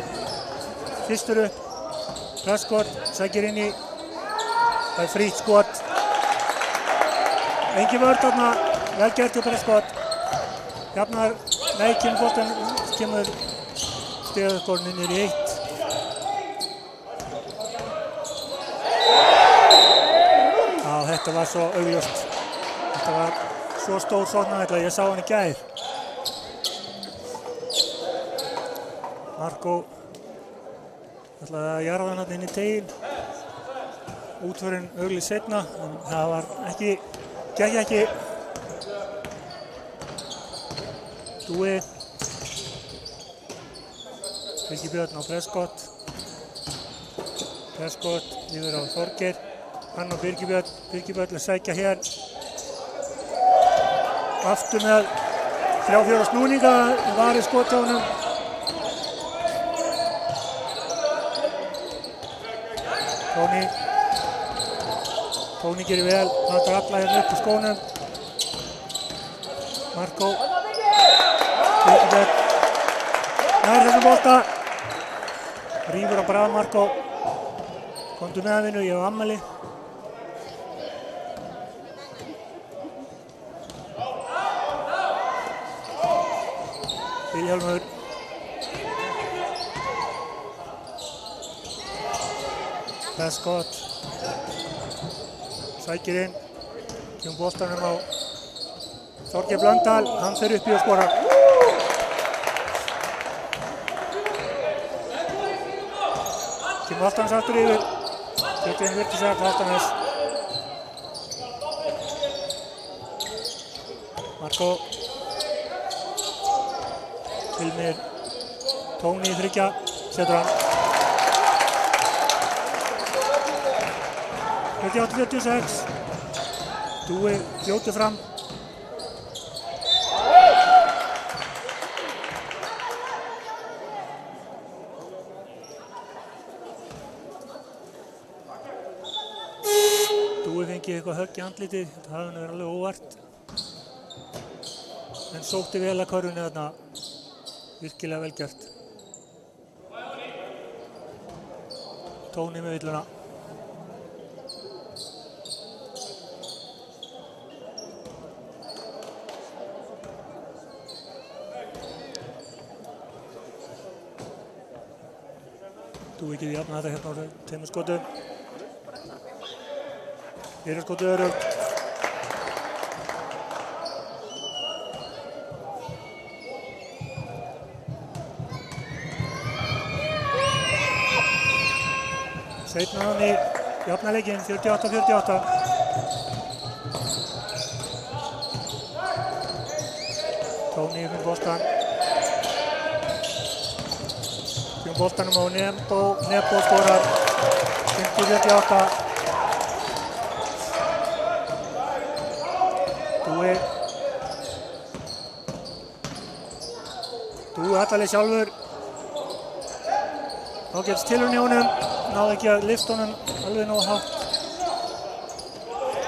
B: fyrstur upp. Prescott sækir inn í. Það er frítt skot. Engin vörn þarna. Vel gert hjá Prescott. Jafnar, nei, kemur stigaskorinn inn í 1. Þetta var svo augljóst. Þetta var svo stór sóknarvælla, ég sá hann í gær. Marko ætlaði að jarða hann inn í teginn. Útförin auglið seinna, en það var gekk ekki. Dúi. Birgir Björn á Prescott. Prescott yfir á Þorgeir. Hann og Birgir Björn að sækja hér. Aftur með 3-4 snúninga, varið skot á honum. Tóni gerir vel, hann tar alla hérna upp í skónum. Marko. Birgir Björn. Nær þessum bolta. Rífur á brað Marko. Komdu með vinnu, ég hef afmæli. Vilhjálmur. Prescott. Sækir inn. Kemur boltanum á Þorgeir Blöndal. Hann fer upp í og skorar. Kemur Altanes aftur yfir. 21-26 Altanes. Marko. Hilmir, Tóni þriggja, setur hann. 48-46. Dúi fljótur fram. Dúi fengi eitthvað högg í andlitið, þetta hafði hann verið alveg óvart. En sótti vel að körfunni þarna. Virkilega vel gert. Tóni með villuna. Dúi ekki jafna þetta hérna á tveimur skotum. Fyrir skotu örugt. Seinna hann í jafnaleikinn, 48-48. Tóni fyrir boltan. Fyrir boltanum á Nebo skorar. 50-48. Dúi Hallaleg sjálfur. Þá gerst tilraun í honum. Náði ekki að lyfta honum alveg nógu hátt.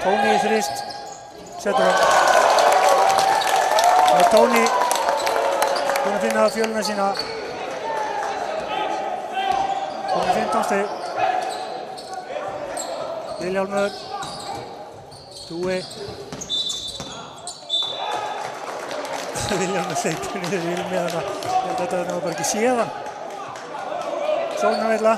B: Tóni í þrist. Setur hann. Það er Tóni búinn að finna fjöluna sína. Komið 15 stig. Vilhjálmur. Dúi. Vilhjálmur hleypur niður Vil með hana. Ég held að þetta var bara ekki séðan. Sóknarveilla.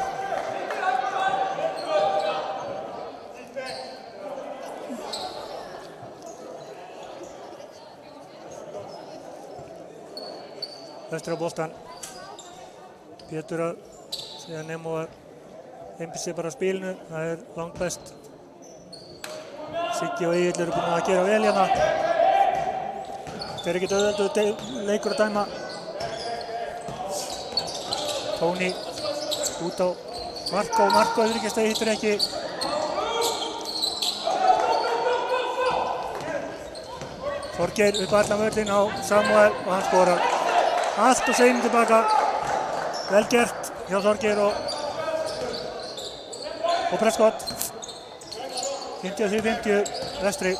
B: Vestur á boltan. Pétur að segja Nemo að einbytta sér bara að spilinu, það langt best. Siggi og Egill eru búin að gera vel hérna. Þetta ekkert auðveldur leikur að dæma. Tóni út á Marko öðryggjastegi hittir ekki. Þorgeir upp allan völlinn á Samuel og hann skorar. Allt og segjum tilbaka. Vel gert hjá Þorgeir og Prescott. 53-50 Vestri.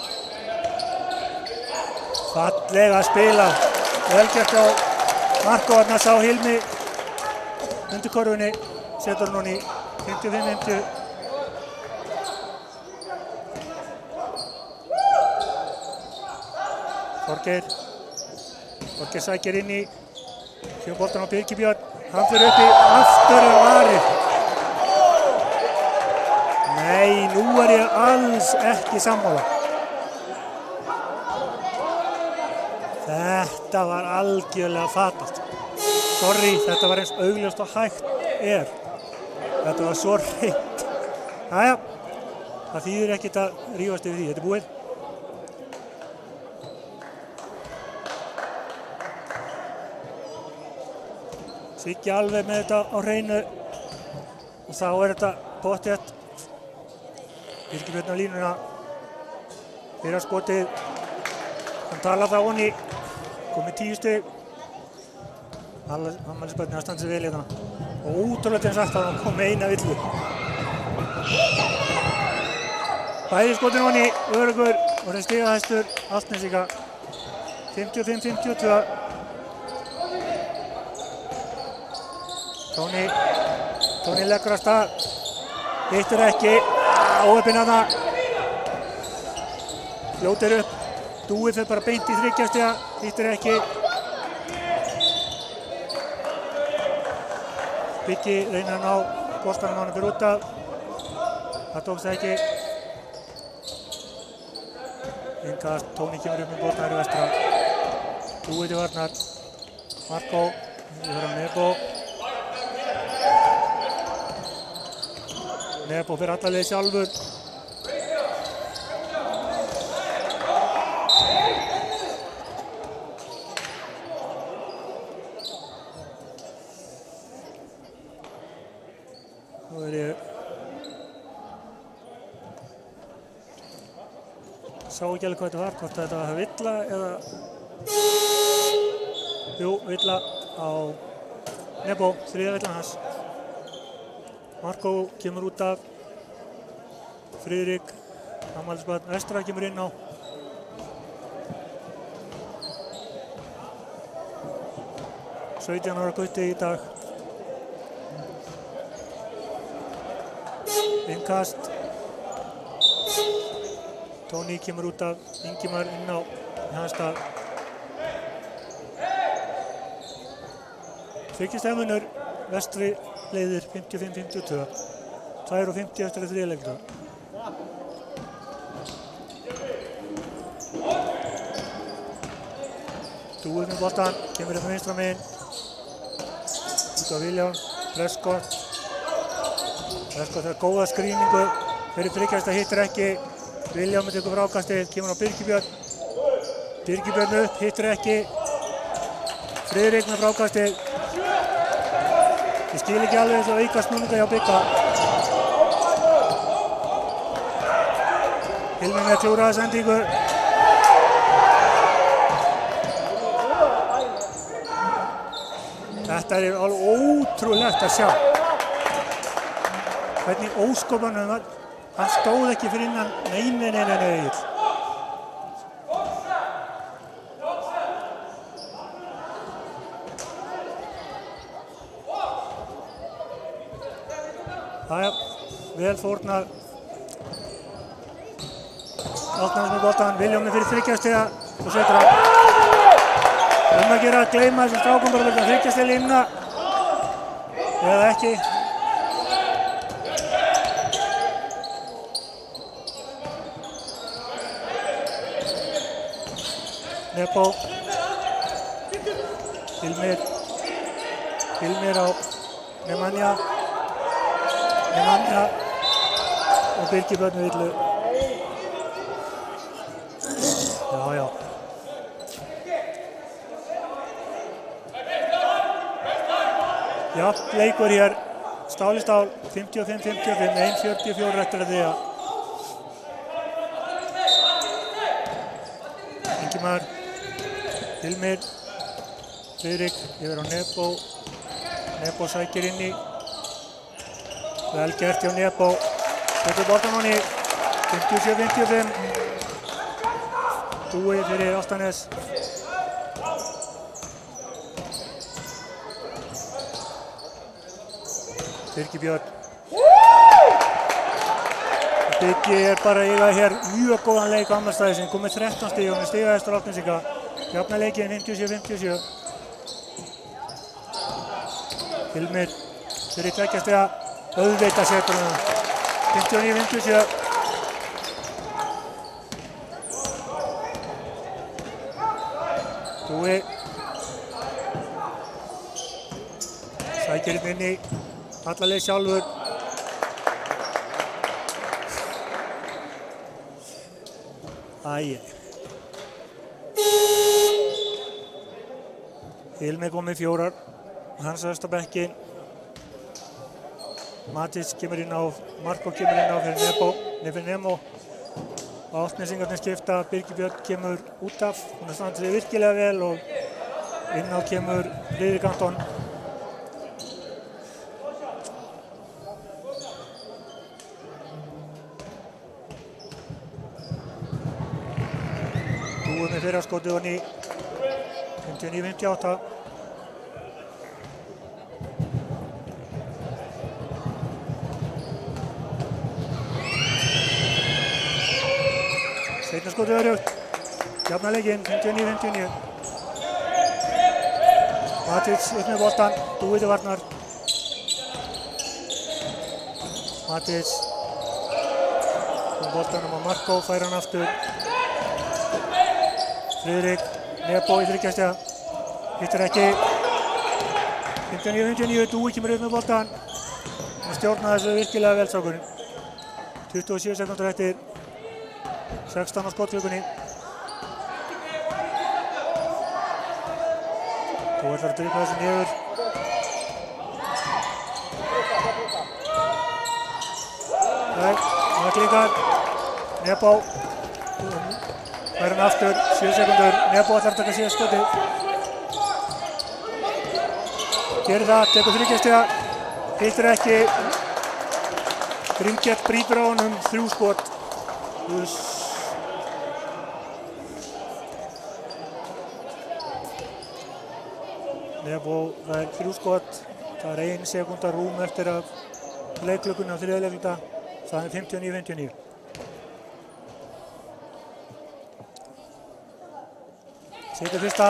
B: Fallega spila. Vel gert á Marko, þarna sá Hilmi undir korfunni. Setur hún í 55-50. Þorgeir sækir inn í boltann á Birkibjörn. Hann fyrir uppi, aftur varið. Nei, nú ég alls ekki sammála. Þetta var algjörlega fatalt. Sorry, þetta var eins augljóst og hægt er. Þetta var svo hreint. Jæja, það þýðir ekkert að rífast yfir því, þetta búið. Siggi alveg með þetta á hreinu og þá þetta pottþétt. Birkibjörn á línuna. Fyrra skotið. Hann talar það onni. Komið 10 stig. Afmælisbarnið að standa sig vel hérna. Og útrúlega eins aftur að hann kom með eina villu. Bæði skotin onni. Öruggur og þeir stigahæstur Álftnesinga. 55-52. Tóni leggur af stað. Hittir ekki. Óöppin hana. Fljótir upp. Dúi fyrir bara beint í þriggjastiga. Hittir ekki. Biggi reynir að ná boltanum á hann fyrir út af. Það tókst það ekki. Innkast. Tóni kemur upp með boltan í vestra. Dúi til varnar. Marko. Við höfum Nebo. Nebo fyrir alla leið sjálfur. Nú ég sá ekki alveg hvað þetta var, hvort þetta var villa eða jú, villa á Nebo, þriðja villan hans. Marko kemur út af. Friðrik, afmælisbarn Vestra kemur inn á. Sautján ára gutti í dag. Innkast. Tóni kemur út af. Ingimar inn á í hans stað. Þykistæmunur Vestri leiðir 55-52. 2:50 eftir að þriðja leikluta. Dúið með boltan, kemur upp með vinstra megin. Út á Vilján, Prescott. Prescott er góða skrýningu. Fyrir þryggjasta hittir ekki. Vilján með tekur frákastið, kemur á Birkibjörn. Birkibjörn upp, hittir ekki. Friðrik með frákastið. Ég skil ekki alveg þess að auka snúninga hjá Bigga. Hilmi með klúraða sendingu. Þetta alveg ótrúlegt að sjá. Hvernig óskopanum var. Hann stóð ekki fyrir innan. Nei. Jæja, vel fórnað. Álftnesingur með boltan, Vilhjálmur fyrir þriggjastiga og setur hann. Að gera að gleyma þessum strákum bara verða þriggjastiga línuna. Eða ekki. Nebo. Hilmir á Nemanja og Birgir Björn með villu. Já. Jafn leikur hér, stál í stál, 55-55, 1:44 eftir að þýja. Ingimar, Hilmir, Friðrik yfir á Nebo. Nebo sækir inn í. Vel gert hjá Nebo. Setur boltan honni, 57-55. Dúi fyrir Álftanes. Birgir Björn. Birgir bara eiga hér mjög góðan leik á Ammarstæði sem kom með 13 stig og með stigahæstur Álftanesinga. Jafna leikinn 57-57. Hilmir fyrir tveggja stiga. Auðvitað setur hann. 59-57. Dúi. Sækir inn í. Allarleið sjálfur. Æi. Hilmir kom með 4. Hans öst á bekkinn. Matis kemur inn á, Marko kemur inn á fyrir Nemo. Álftanesingarnir skipta, Birgir Björn kemur út af. Hún standið sig virkilega vel og inn á kemur Friðrik Anton. Dúi með fyrraskotið honni, 59-58. Seinna skotið örugt, jafna leikinn, 59-59. Matis upp með boltan, Dúi til varnar. Matis kom boltanum á Marko, fær hann aftur. Friðrik, Nebo í þriggja stiga. Hittir ekki. 59-59, Dúi kemur upp með boltan. Hann stjórnaði þessu virkilega vel strákurinn. 27 sekúndur eftir. 16 á skotklukkunni. Þú ætlar að drifla þessu niður. Nei, það klikkar. Nebo. Fær hann aftur, 7 sekundur. Nebo ætlar að taka síðan skotið. Gerir það, tekur þriggja stiga. Hittir ekki. Grimkjell brýtur á honum, 3 skot. Nebo, það er 3 skot. Það er 1 sekúnda rúm eftir af leikklukkunni á þriðja leikluta. Það er 59-59. Setur fyrsta.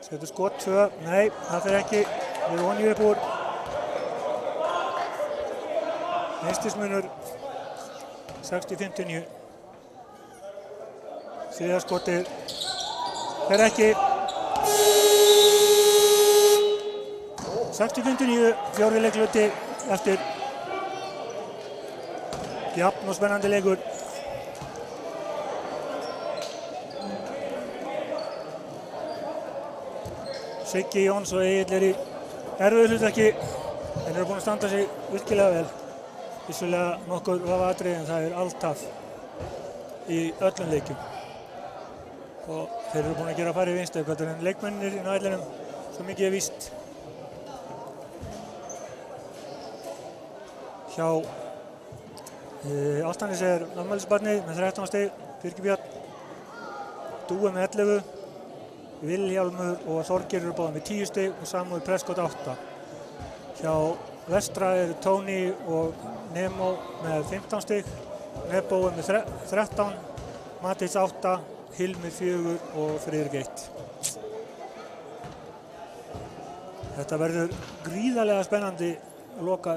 B: Setur skot 2. Nei, það fer ekki. Við erum vonið upp úr. Neistismunur 60-59. Þriðja skotið fer ekki. 60-59, 4. leikluti eftir. Jafn og spennandi leikur. Siggi Jóns og Egill er í erfiðu hlutverki. Þeir eru búin að standa sig virkilega vel. Vissulega nokkur vafa atriði en það er alltaf í öllum leikjum. Og þeir eru búin að gera færri vinstu en leikmennir inn á vellinum svo mikið er víst. Hjá Álftanes er afmælisbarnið með 13 stig, Birgir Björn. Dúi með 11, Vilhjálmur og Þorgeir eru báðir með 10 stig og Samúel Prescott 8. Hjá Vestra eru Tóni og Nemo með 15 stig, Nebo er með 13, Matis 8, Hilmir 4 og Friðrik 1. Þetta verður gríðarlega spennandi að loka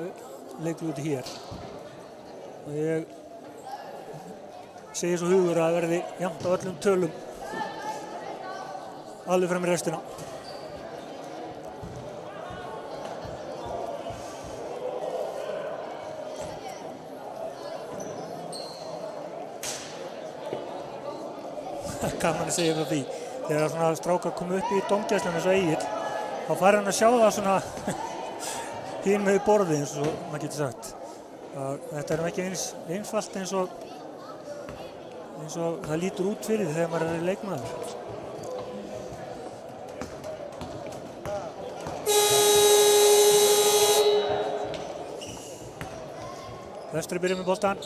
B: leikluti hér. Ég segir svo hugur að verði jafnt á öllum tölum alveg fram í restina. Gaman að segja frá því. Þegar svona strákar komu upp í dómgæsluna eins og Egill, þá fær hann að sjá það svona hinn með borðið eins og maður getur sagt. Þetta ekki eins einfalt eins og það lítur út fyrir þegar maður leikmaður. Vestri byrjar með boltan.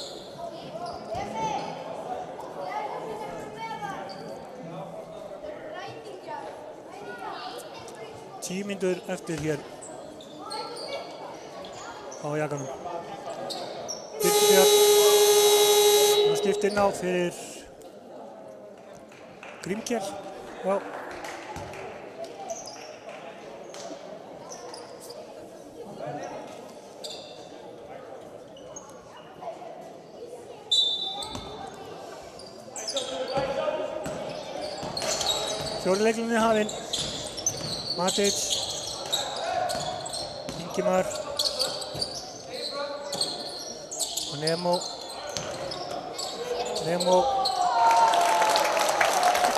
B: Tímyndur eftir hér á jakanum. Birkibjörn skipt inn á fyrir Grímkjell. Já. Fjóri leiklinni hafinn. Matic, Ingimar og Nemo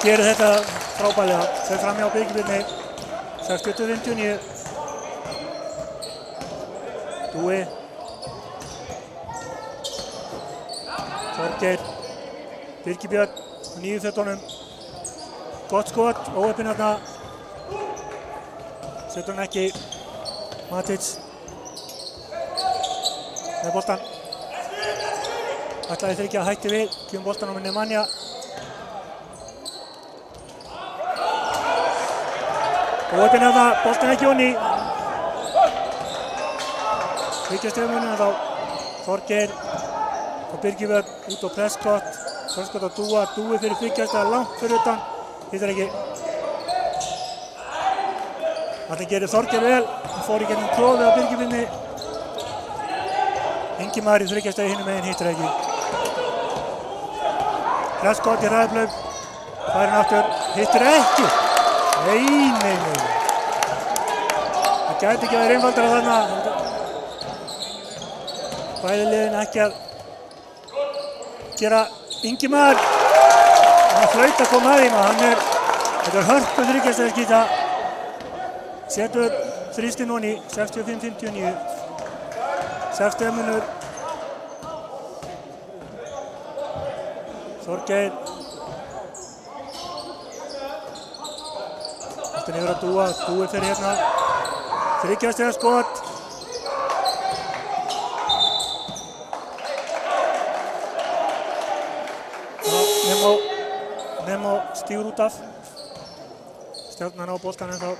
B: gerir þetta frábærlega. Þau framhjá Birkibjörni 60-59. Dúi, Þorgeir, Birkibjörn á 9 fötunum. Gott skot, óheppinn þarna. Setur hann ekki. Matic með boltan. Ætlaði þeir ekki að hætti við. Kemur boltan á með Nemanja. Óheppinn þarna, boltan ekki onni. Þykja stegmunum þá Þorgeir og Birkibjörn út á Prescott. Prescott á Dúa. Dúi fyrir þykjasta langt fyrir utan. Hittar ekki. Þannig gerir Þorgeir vel, hann fór í gegnum klofið á Birkibjörni. Ingimar í þryggjastæði hinum megin hittir ekki. Prescott í hraðaplaug, færir hann aftur, hittir ekki. Nei. Það gæti ekki að vera einfaldara þarna. Bæði liðin ekki að gera Ingimar. Hann hlaut að koma að því maður, þetta er hörku þryggjastæði skýta. Setur þrýstinn onni, 65-59. 60 mínútur. Þorgeir. Þetta niður að Dúa. Dúi fyrir hérna. Þriggja stiga skot. Nemo stígur út af. Stjarnan á boltan ennþá.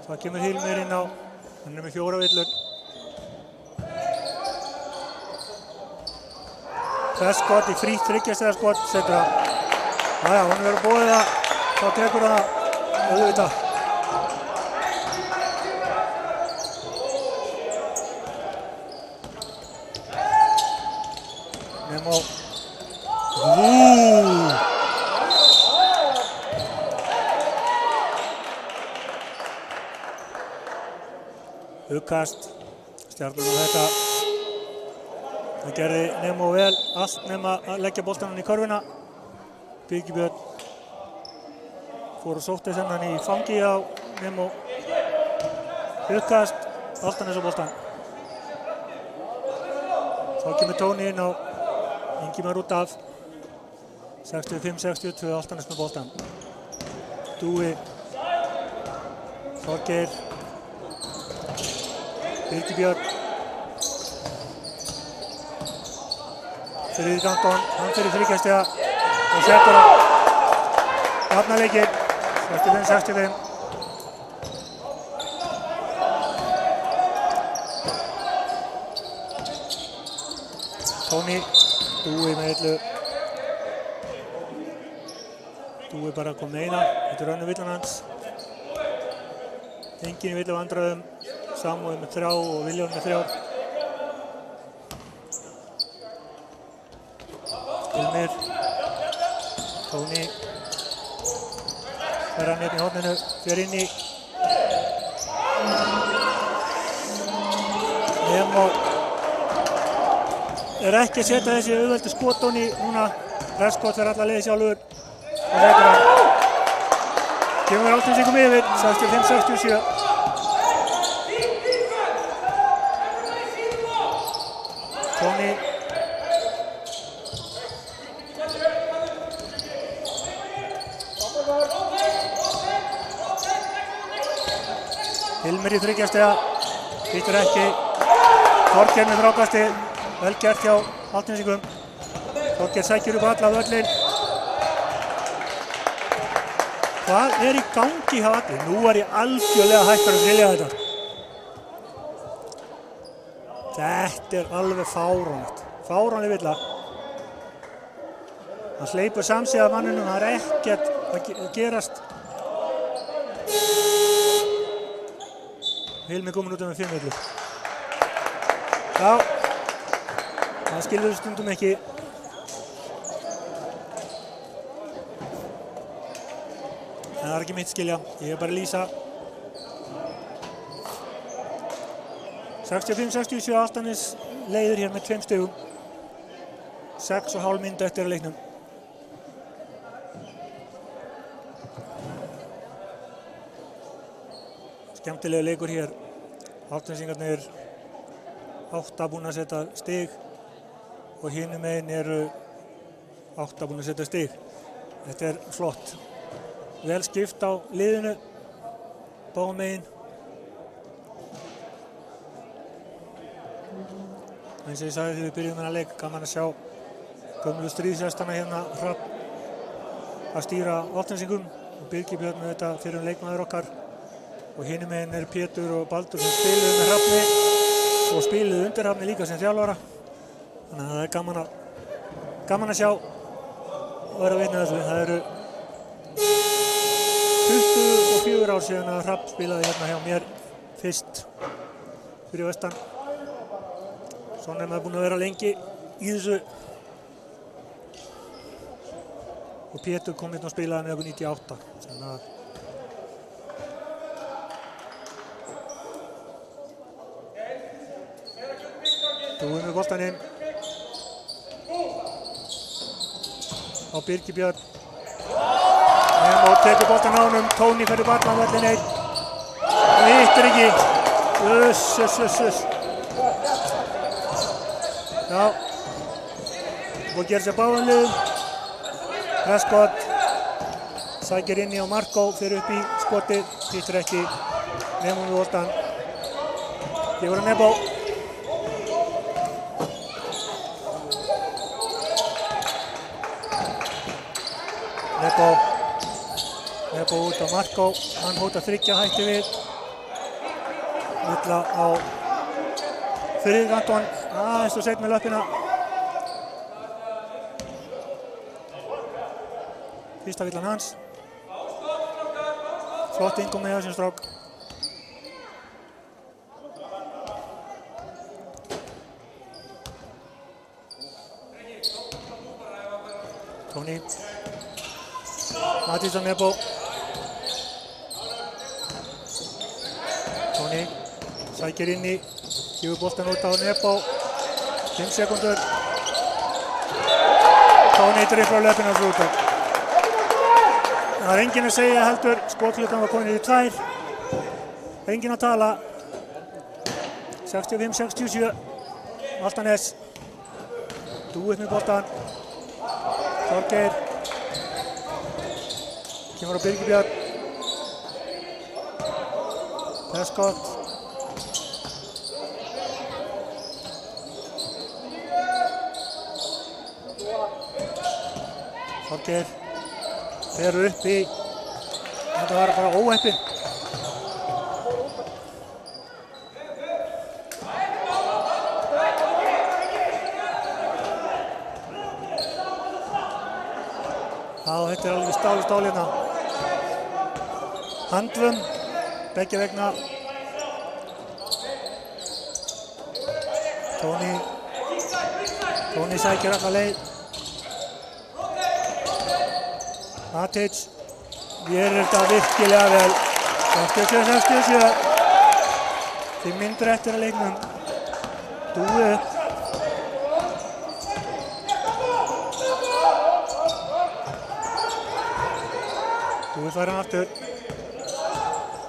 B: Það kemur Hilmir inn á, hann með 4 villur. Prescott í frítt þryggjastæðarskot, setur hann. Jæja, hún verður búið að, þá tekur það auðvitað. Nemo. Hugkast, Stjarnan á þetta. Það gerði Nemo vel, allt nema að leggja boltanum í körfuna. Birkibjörn fór og sótti þennan í fangi á Nemo. Hugkast, Álftanes á boltan. Þá kemur Tóni inn á Ingimar út af. 65-62, Álftanes með boltan. Dúi, Þorgeir. Birkibjörn fyrir Anton, hann fyrir þryggjastega og setur hann varnarleikinn 65-65. Tóni, Dúi með illu. Dúi bara kom með eina, þetta er önnur villan hans. Enginn í villu vandræðum. Samúið með 3 og Viljón með 3. Hilmir. Tóni. Fer hann hérna í horninu, fer inn í. Nemo ekki að setja þessi auðveldu skotón í núna. Prescott fer alla leiði sjálfur. Og þetta hann. Kemur Álftnesingum yfir, 65-67. Tóni. Hilmir í 3 stiga, býtur ekki. Þorgeir með frákasti, vel gert hjá Álftnesingum. Þorgeir sækir upp alla völlin. Hvað í gangi hjá allir? Nú ég algjörlega hættur að skilja þetta. Þetta alveg fáránlegt. Fáránleg villa. Hann hleypur samsíða manninum, það ekkert að gerast. Hilmir komin út með 5 villur. Já, það skilur stundum ekki. En það ekki mitt skilja, ég bara að lýsa. 65-67 Álftanes leiðir hér með 2 stigum. 6,5 mínútur eftir að leiknum. Skemmtilega leikur hér. Álftanesingarnir 8 búin að setja stig og hinum megin eru 8 búin að setja stig. Þetta flott. Vel skipt á liðinu, báðum megin. Eins og ég sagði þegar við byrjuðum þennan leik, gaman að sjá gömlu stríðshestana hérna Hrafn að stýra Álftnesingum og Birgir Björn með þetta fyrir leikmaður okkar. Og hinum megin Pétur og Baldur sem spiluðu með Hrafni og spiluðu undir Hrafni líka sem þjálfara. Þannig að það gaman að sjá og vera að vinna þessu. Það eru 24 ár síðan að Hrafn spilaði hérna hjá mér fyrst fyrir vestan. Svona maður búinn að vera lengi í þessu. Og Pétur kom hérna og spilaði með okkur 98. Þannig að Dúi með boltan inn á Birgir Björn. Nemo tekur boltan á honum, Tóni fer upp allan völlinn einn. Það hittir ekki. Uss. Já. Og gerir sér báðum liðum. Prescott sækir inn í á Marko, fer upp í skotið, hittir ekki. Nemo með boltan. Gefur hann Nebo. Nebo út á Marko, hann hóta 3 hætti við. Villa á Friðrik Anton, aðeins og seitt með löppina. Fyrsta villan hans. Flott innkomi hjá þessum strák. Tóni. Mattísson Nebo. Tóni sækir inn í, gefur boltan út á Nebo. 5 sekúndur. Tóni driblar löpina svo út á. Það er enginn að segja heldur, skotklukkan var komin í 2. Enginn að tala. 65-67. Álftanes. Dúi upp með boltan. Þorgeir. Kemur á Birgir Björn. Prescott. Þorgeir fer upp í. Þetta var bara óheppi. Já, þetta alveg stál í stál hérna. Handvum, beggja vegna. Tóni sækir alla leið. Matic gerir þetta virkilega vel. 67-67. 5 mínútur eftir að leiknum. Dúi upp. Dúi fær hann aftur.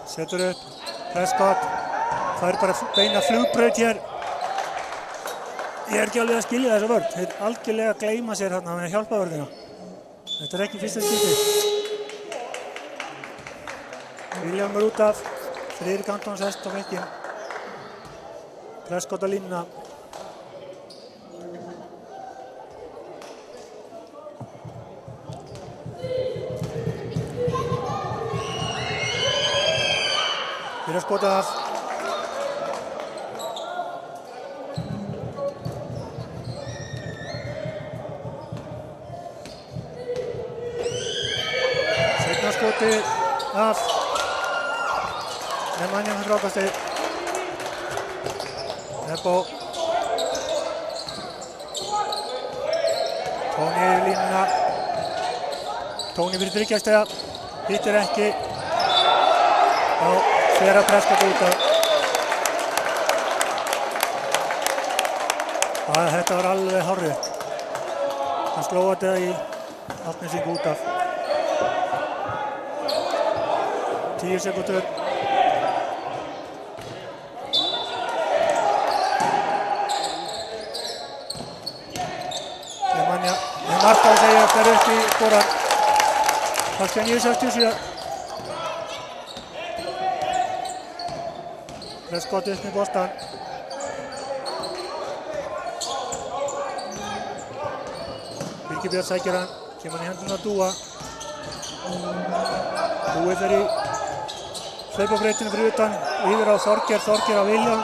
B: Setur upp. Prescott. Fær bara beina flugbraut hér. Ég ekki alveg að skilja þessa vörn. Þeir algjörlega gleyma sér þarna að hjálpa vörðina. Þetta ekki fyrsta skipti. William út af. Friðrik Anton sest á bekkinn. Prescott á línuna. Fyrir að skota af. Seinna skoti af. Nemanja með frákastið. Nebo. Tóni yfir línuna. Tóni fyrir 3 stiga. Hittir ekki. Þá fer að Prescott út af. Þetta var alveg hárrétt. Hann sló þetta í Altnesingu út af. 10 sekúndur. Nemanja með margt á að segja að fer upp í skoran. 69-67. Prescott upp með boltan. Birkir sækir hann, kemur hann í hendurna á Dúa. Dúi fer í hlaupabrautinu fyrir utan, yfir á Þorgeir á William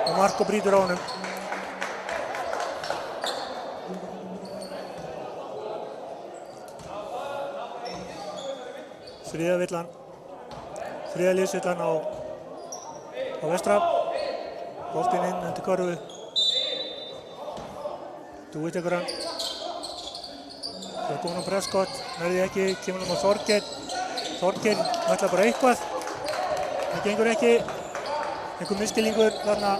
B: og Marko brýtur á honum. Þriðja liðsvillan á vestra. Boltinn inn undir körfu. Dúi tekur hann. Það er komin á Prescott, nærði ekki, kemur hann á Þorgeir. Þorgeir ætlar bara eitthvað. Það gengur ekki. Einhver misskilningur þarna.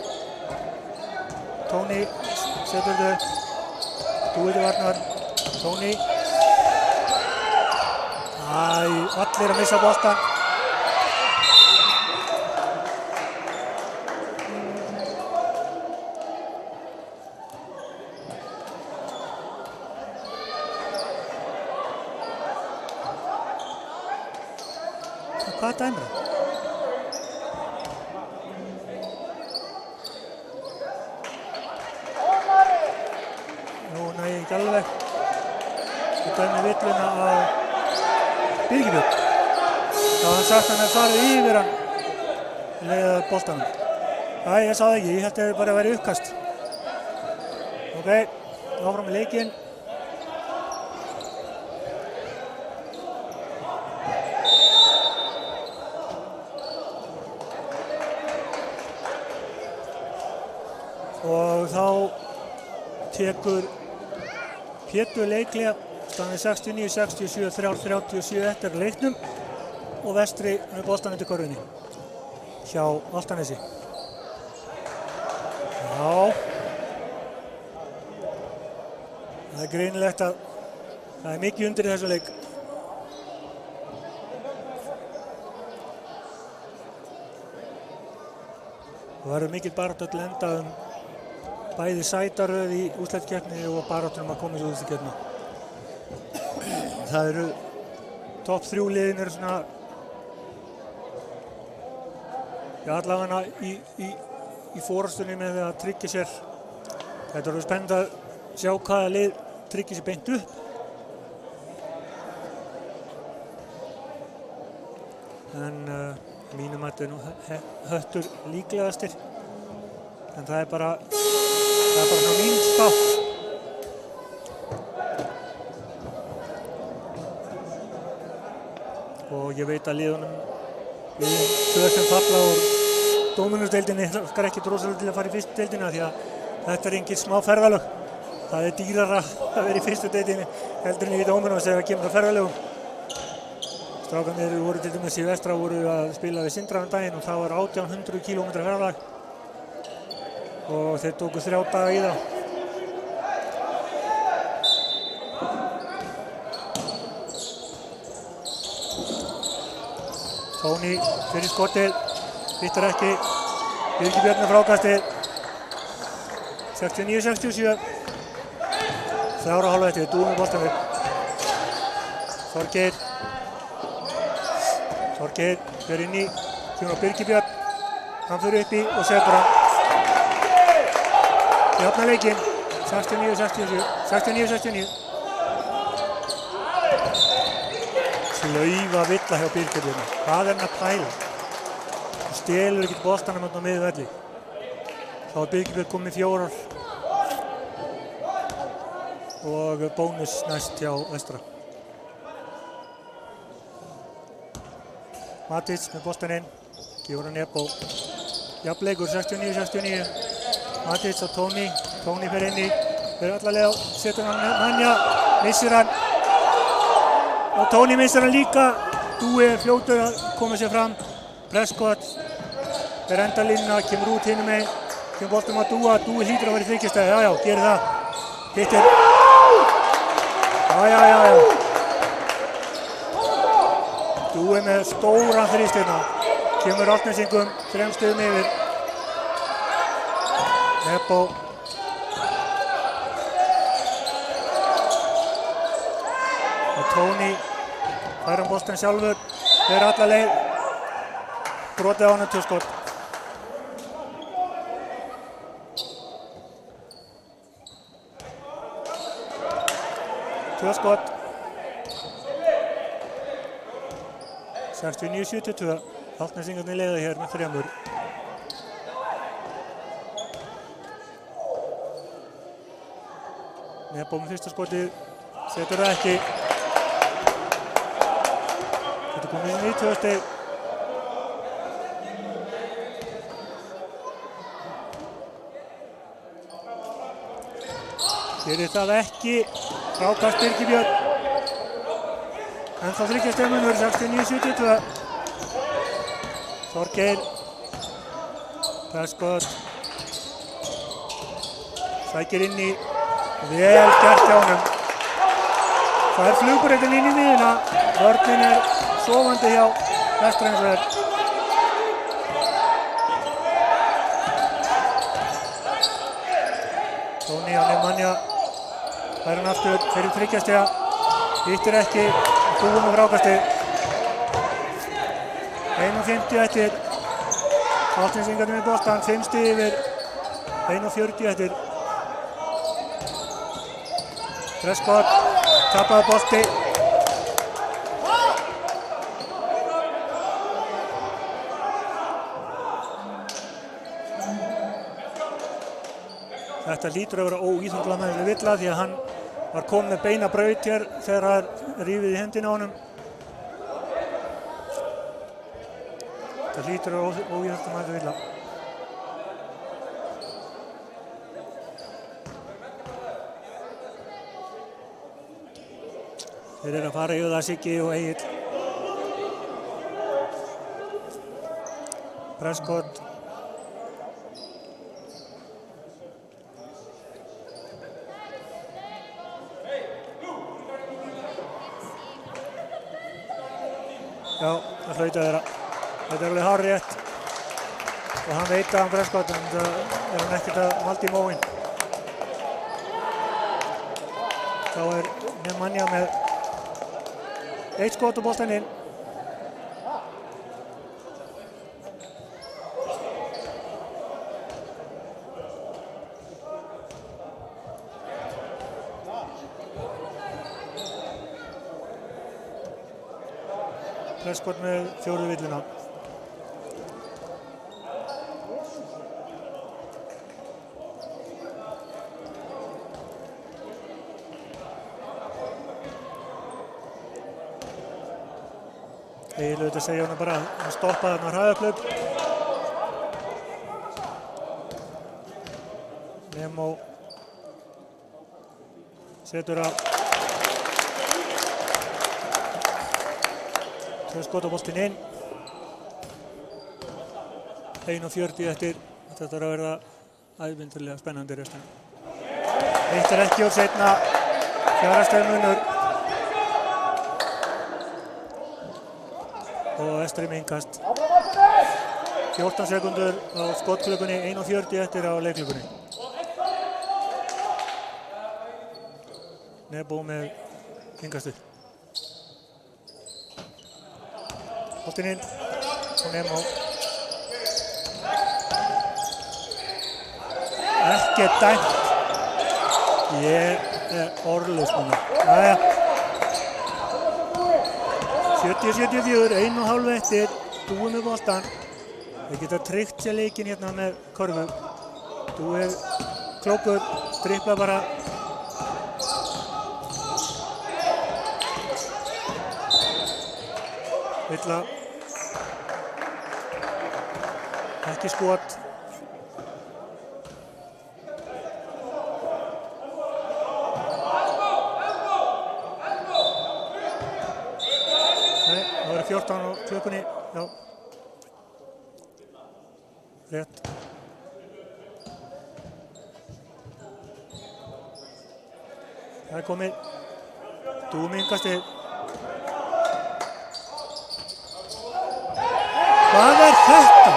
B: Tóni setur þau. Dúi til varnar. Tóni. Allir að missa boltan. Hvað dæmir það? Nú, nei, ekki alveg. Það dæmir villuna á Birgibjörn. Það var hann sagt að hann hefði farið yfir hann leiðað boltanum. Æ, ég sá það ekki. Ég held að það bara væri uppkast. Ok, áfram með leikinn. Og þá tekur Pétur leiklega staðið 69-67, 3:37 eftir leiknum og Vestri með boltann undir körfunni hjá Álftanesi. Já, það er greinilegt að það er mikið undir í þessu leik. Það verður mikil barátta til enda bæði sætaröð í úrslitakeppni og baráttur að koma í úrslitakeppni. Það eru topp 3 liðin eru svona allavega í forastunni með að tryggja sér. Þetta verður spennandi að sjá hvaða lið tryggja sér beint upp. En mínum að þetta er nú Höttur líklegastir. En það er bara mín spá. Og ég veit að liðin tvö sem falla úr Dóminusdeildinni hlakkar ekki rosalega til að fara í fyrstu deildina því að þetta er engin smá ferðalög. Það dýrara að vera í fyrstu deildinni heldur en í Dominos þegar kemur að ferðalögum. Strákarnir voru til dæmis í vestra voru að spila við Sindra daginn og það var 1800 km ferðalag og þeir tóku 3 daga í það. Tóni fyrir skotið, hittar ekki, Birgir Björn með frákastið, 69-67. 3,5 eftir, Dúi með boltann upp. Þorgeir fer inn í, kemur á Birgir Björn, hann fyrir upp í og setur hann. Við hafna leikinn, 69-69. Slaufa villa hjá Birgir Björn, hvað hann að pæla? Hann stelur ekkert boltanum á miðju velli. Þá Birgir Björn komið 4 og bónus næst hjá vestra. Matic með boltann inn, gefur hann Nebo. Jafnleikur 69-69. Matic og Tóni fer inn í, fer alla leið á, setur hann Manja, missir hann. Og Tóni missir hann líka. Dúi fljótur að koma sér fram. Prescott er enda línuna, kemur út hinum megin. Kemur boltum á Dúa, Dúi hlýtur að vera í þryggjastæði. Já, gerir það. Hittir. Já. Dúi með stóran þrýstirna. Kemur Ártnesingum 3 stigum yfir. Nebo. Og Tóni fær hann boltann sjálfur. Fer alla leið. Brotið á hann 2 skot. Skot 69-72. Ártnesingarnir leiða hér með 3. Nebo með fyrsta skotið, setur það ekki. Þetta komið inn í 2 stig. Gerir það ekki. Frákast Birgir Björn. Ennþá 3 stig munur, 69-72. Þorgeir. Prescott. Sækir inn í. Vel gert hjá honum. Það flugbreytin inn í miðjuna. Vörnin sofandi hjá vestra eins og Tóni á Nemanja. Það hann aftur fyrir 3 stiga. Hittir ekki. Dúi með frákastið. 1:50 eftir. Ártnesingarnir með boltann. 5 stig yfir. 1:40 eftir. Prescott. Tapaði bolti. Þetta hlýtur að vera óíþróttalegur villa því að hann var kominn með beina braut hér þegar það rífið í hendina á honum. Þetta hlýtur að vera óíþróttalegur villa. Þeir eru að fara í það Siggi og Egill. Prescott. Já, það hlaut að vera. Þetta alveg hárrétt. Og hann veit að hann Prescott, en það hann ekkert að malda í móinn. Þá Nemanja með 1 skot og boltann inn. Prescott með 4. villuna. Ég vil auðvitað segja hann bara að stoppa þarna hraðaklaup. Nemo setur að 2 skot á boltinn inn. 1:40 eftir. Þetta er að verða ævintýralega spennandi restina. Eitt er ekki og seinna 4 stiga munur. Og Estri með innkast. 14 sekundur á skotklukkunni, 1:40 eftir á leikklukkunni. Nebo með innkastið. Boltinn inn og Nebo. Ekkert dæmt. Ég er orðlaus núna. Jæja. 70-74, 1,5 eftir. Dúi með boltann. Þeir geta tryggt sér leikinn hérna með körfu. Dúi er klókur, dribblar bara. Villa. Ekki skot. Nei, það verður 14 á klukkunni. Já. Rétt. Það er komið. Dúi með innkastið. Hvað er þetta?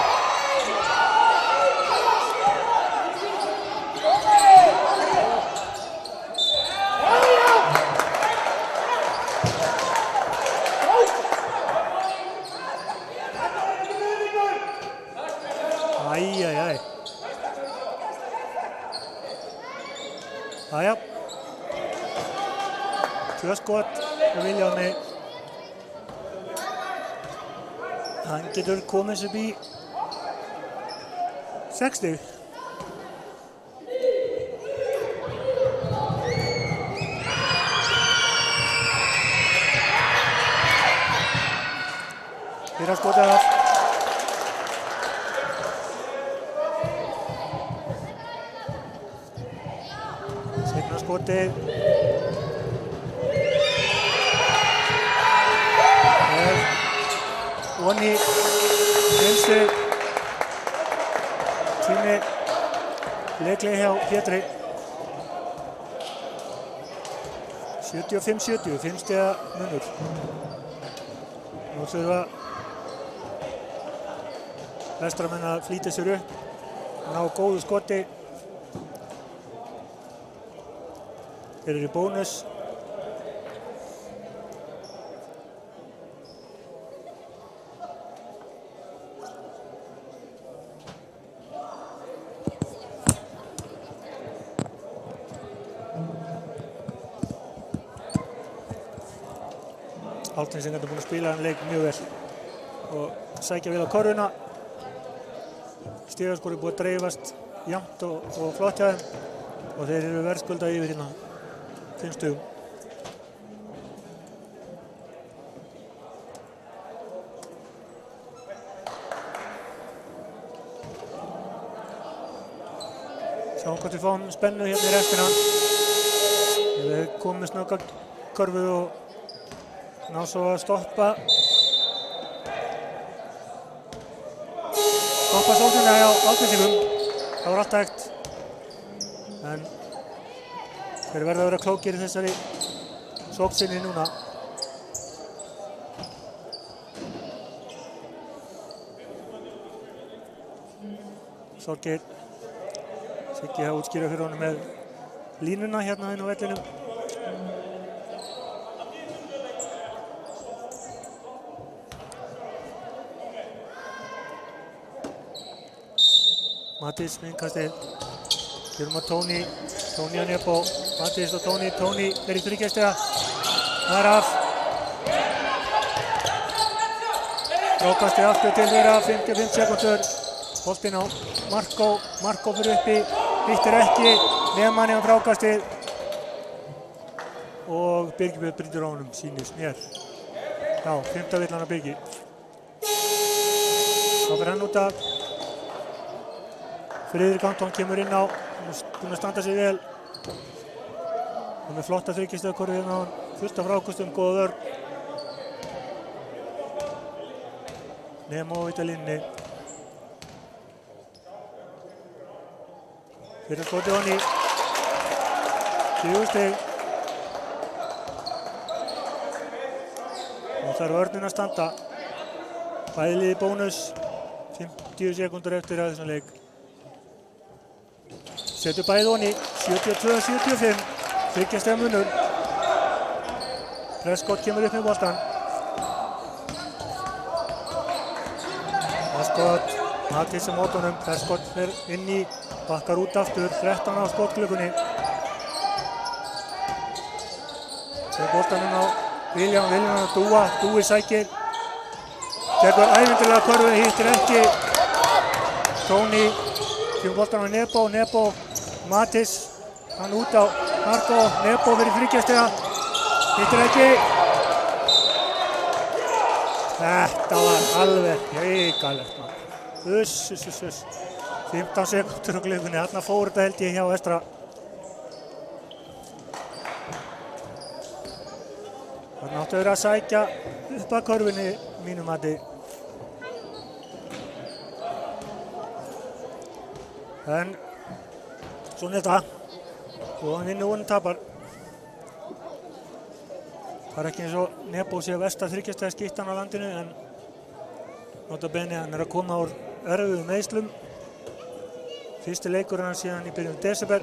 B: Æjæjæj. Jæja. 2 skot og Vilhjálmi. Hann getur komið sér upp í 6 stig. Fyrra skotið af. Seinna skotið. Vonni vinstri. Tími leiklega hjá Pétri. 75-70, 5 stiga munur. Nú þurfa vestramenn að flýta sér upp og ná góðu skoti. Þeir eru í bónus. Álftinsingar er búin að spila hann leik mjög vel og sækja vel á körfuna. Stigaskor er búið að dreifast jafnt og flott hjá þeim og þeir eru verðskuldað yfir hérna 5 stigum. Sjáum hvort við fáum spennu hérna í restina. Við komum með snögga körfu og ná svo að stoppa sóknina hjá Álftinsingum. Það var allt hægt en þeir verða að vera klókir í þessari sókn núna. Þorgeir Siggi að útskýra fyrir honum með línuna hérna inn á vellinum. Mattis með innkastið. Kjörum að Tóni að Nebo. Mattis og Tóni er í 3 stiga. Það er af. Frákastið aftur til þeirra, 55 sekundur. Boltinn á Marko fyrir uppi. Hittir ekki. Nefmanni á frákastið. Og Birgir brýtur á honum, sýnist mér. Já, 5. villan á Birgi. Þá fyrir hann út af. Friðrik Anton kemur inn á, búinn að standa sig vel. Og með flotta þryggjastöðukorfi hérna á hann, fullt af frákostum, góða vörn. Nemo á vítalínunni. Fyrir skotið hann í 4 stig. Nú þarf vörnin að standa. Bæði liði bónus, 50 sekúndur eftir að þessum leik. Setur bæði hann í 72-75, þryggjastega munur. Prescott kemur upp með boltan. Prescott, Mattis á mótunum, Prescott fer inn í, bakkar út aftur, 13 á skotklukkunni. Þegar boltanum á William á Dúa, Dúi sækir. Tekur ævindilega körfu, hittir ekki. Tony kemur boltanum á Nebo, Mattis, hann út á Marko, Nebo fyrir þryggjastega, hittir ekki. Þetta var alveg hrikalegt maður. 15 sekúndur á klukkunni, þarna fór þetta held ég hjá Vestra. Þarna áttu þeir að sækja upp að körfunni mínum mati. En svona er þetta. Og hann vinnur og hann tapar. Það er ekki eins og Nebo sé versta þryggjastega skittan á landinu, en nota bene hann er að koma úr erfiðum meiðslum. Fyrsti leikur hann síðan í byrjun desember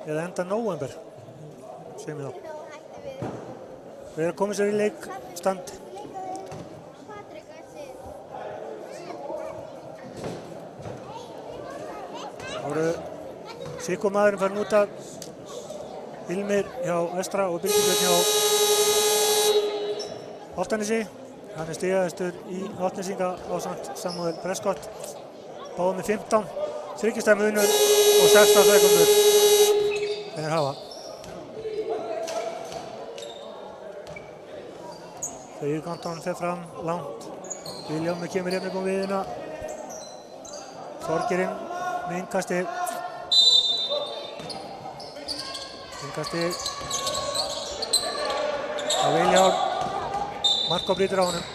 B: eða enda nóvember, segjum við þá. Við erum að koma sér í leikstand. Það voru Sikko maðurinn farin út af Hilmir hjá Vestra og Birkibjörn hjá Álftanesi. Hann er stigahæstur í Álftanesinga ásamt Samuel Prescott. Báðum með 15, þryggjastega munur og 16 sekundur þeir hafa. Þegar Kanton fer fram langt. Viljámi kemur hérna upp á miðjuna. Þorgerinn með innkasti. Innkasti á Viljám. Marko brýtur á honum.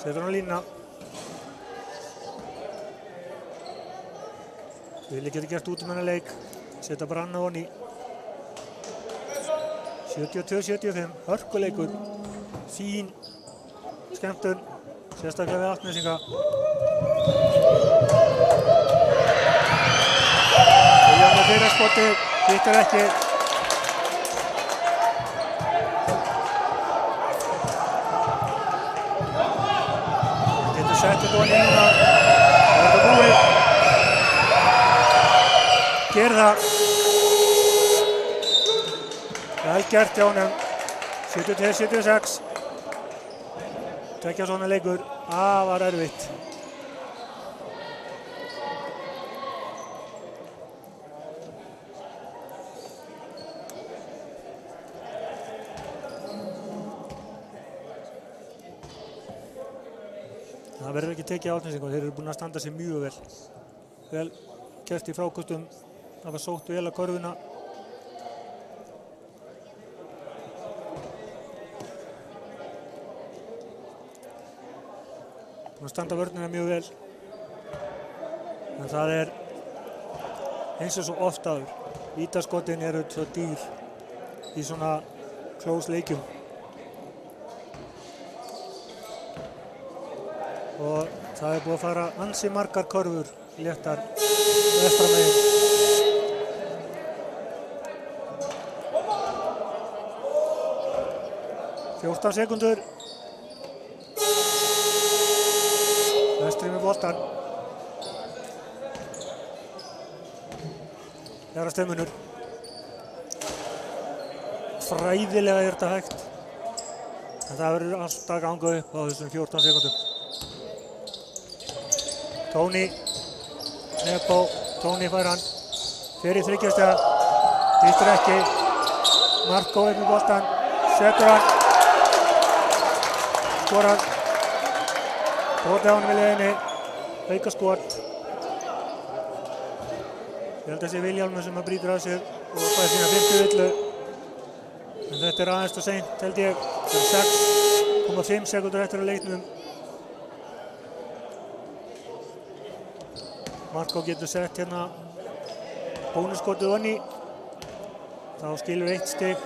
B: Setur hann á línuna. Vilji getur gert út þennan leik. Setja Branna honni. 72-75, hörkuleikur. Fín skemmtun, sérstaklega við Álftanesinga. Viljan með fyrir skotið, hittir ekki. Hann getur sett þetta honni núna. Það er þetta búið. Ger það. Vel gert hjá honum. 72-76. Tveggja svona leikur, var erfitt. Það verður ekki tekið Álftanesingum, þeir eru búin að standa sig mjög vel. Vel gert í frákostum, það var sótt vel að körfuna. Búin að standa vörnina mjög vel. En það er eins og svo oft áður. Vítaskotin eru svo dýr í svona close leikjum. Og það er búið að fara ansi margar körfur léttar vestra megin. Fjórtán sekundur. Vestri með boltan. Jara stemmunur. Fræðilega er þetta hægt. En það verður alltaf að ganga upp á þessum 14 sekundum. Tony, Nebo, Tony fær hann. Fer í þryggjastega. Hittir ekki. Marko upp með boltan. Setur hann. Skorar. Brotið á hann við leiðinni. Auka skot. Ég held að sé Vilhjálmur sem brýtur af sér og fær sína 5. villu. En þetta aðeins og seint held ég. Það 6,5 sekúndur eftir að leiknum. Markó getur sett hérna bónusskotið onni. Þá skilur 1 stig.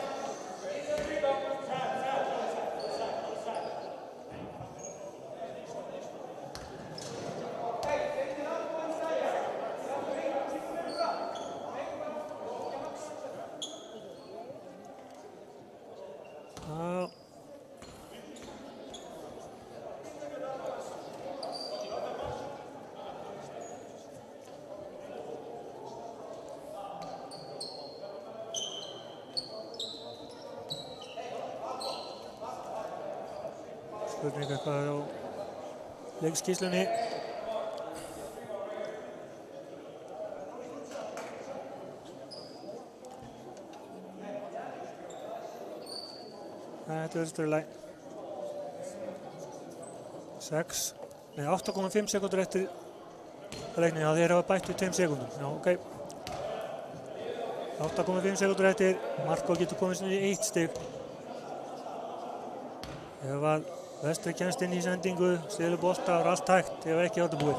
B: Spurning eitthvað á leikskýrslunni. Þetta verður stöðulæg. 8,5 sekúndur eftir að leikni. Já, þeir hafa bætt við 2 sekúndum. Já, ok. 8,5 sekúndur eftir. Markó getur komist inn í 1 stig. Ef að Vestri kemst inn í sendingu, stelur bolta, er allt hægt ef ekki þetta búið.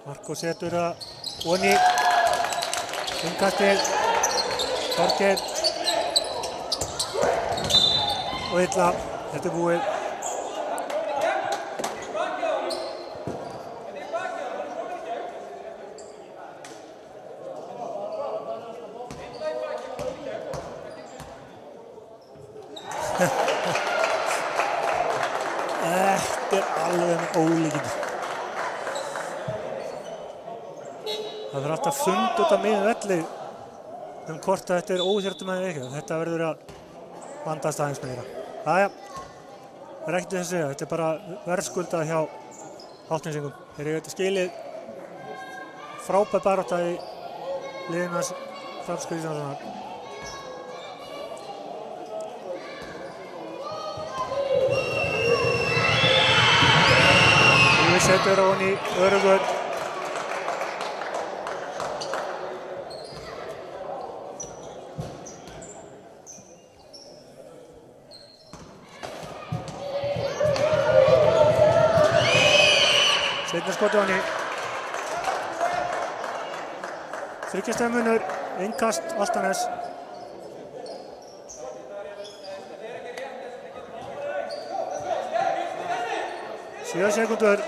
B: Markó setur það onni. Innkastið. Þorgeir. Og illa. Þetta er búið. Þetta er alveg með ólíkindi. Það verður alltaf fund út af miðjum velli hvort að þetta er óþjörtum eða ekki. Þetta verður að vandast aðeins meira. Jæja, það er ekkert að segja. Þetta er bara verðskuldað hjá Álftnesingum. Þeir eru þetta skilið frábær barátta í liðinu hans Hrafns Kristjánssonar. Setur á hann í örugur. Seinna skotið á hann í. 3 stiga munur, innkast Álftanes. Sjö sekúndur.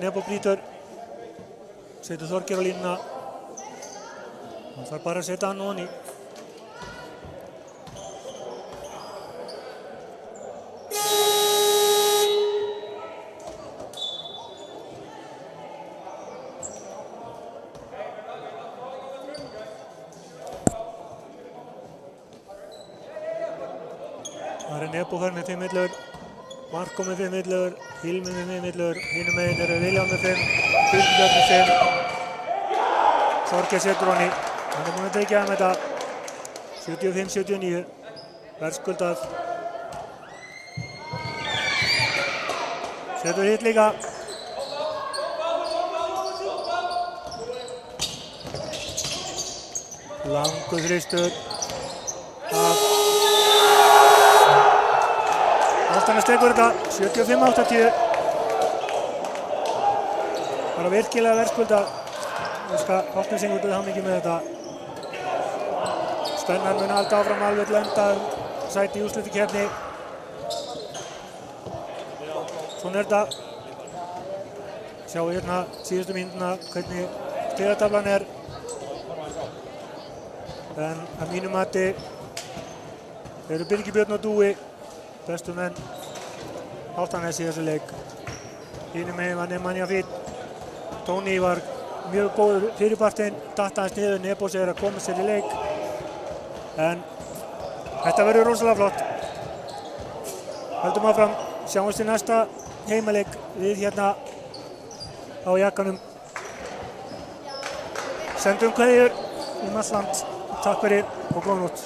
B: Nebo brýtur, setur Þorgeir á línuna. Hann þarf bara að setja hann onni. Það er Nebo þar með 5 villur. Markó með 5 villur, Hilmi með 5 villur, hinum megin eru Vilhjálmur með 5, Björn með 5. Þorgeir setur honni, hann er búinn að tryggja með þetta. 75-79, verðskuldað. Setur hitt líka. Langur þristur. Álftanes tekur þetta, 75-80. Bara virkilega verðskuldað. Álftanesingur til hamingju með þetta. Spennan mun halda áfram alveg lenda sæti í úrslitakeppni. Svona er þetta. Sjáum við hérna síðustu mínútuna hvernig stigataflan er. En að mínu mati eru Birgir Björn og Dúi bestu menn Álftanes í þessu leik. Hinum megin var Nemanja fínn. Tóni var mjög góður fyrirpartinn, datt aðeins niður, Nebo segir að koma sér í leik. En þetta verður rosalega flott. Höldum áfram, sjáumst í næsta heimaleik við hérna á Jakkanum. Sendum kveðjur allt land. Takk fyrir og góða nótt.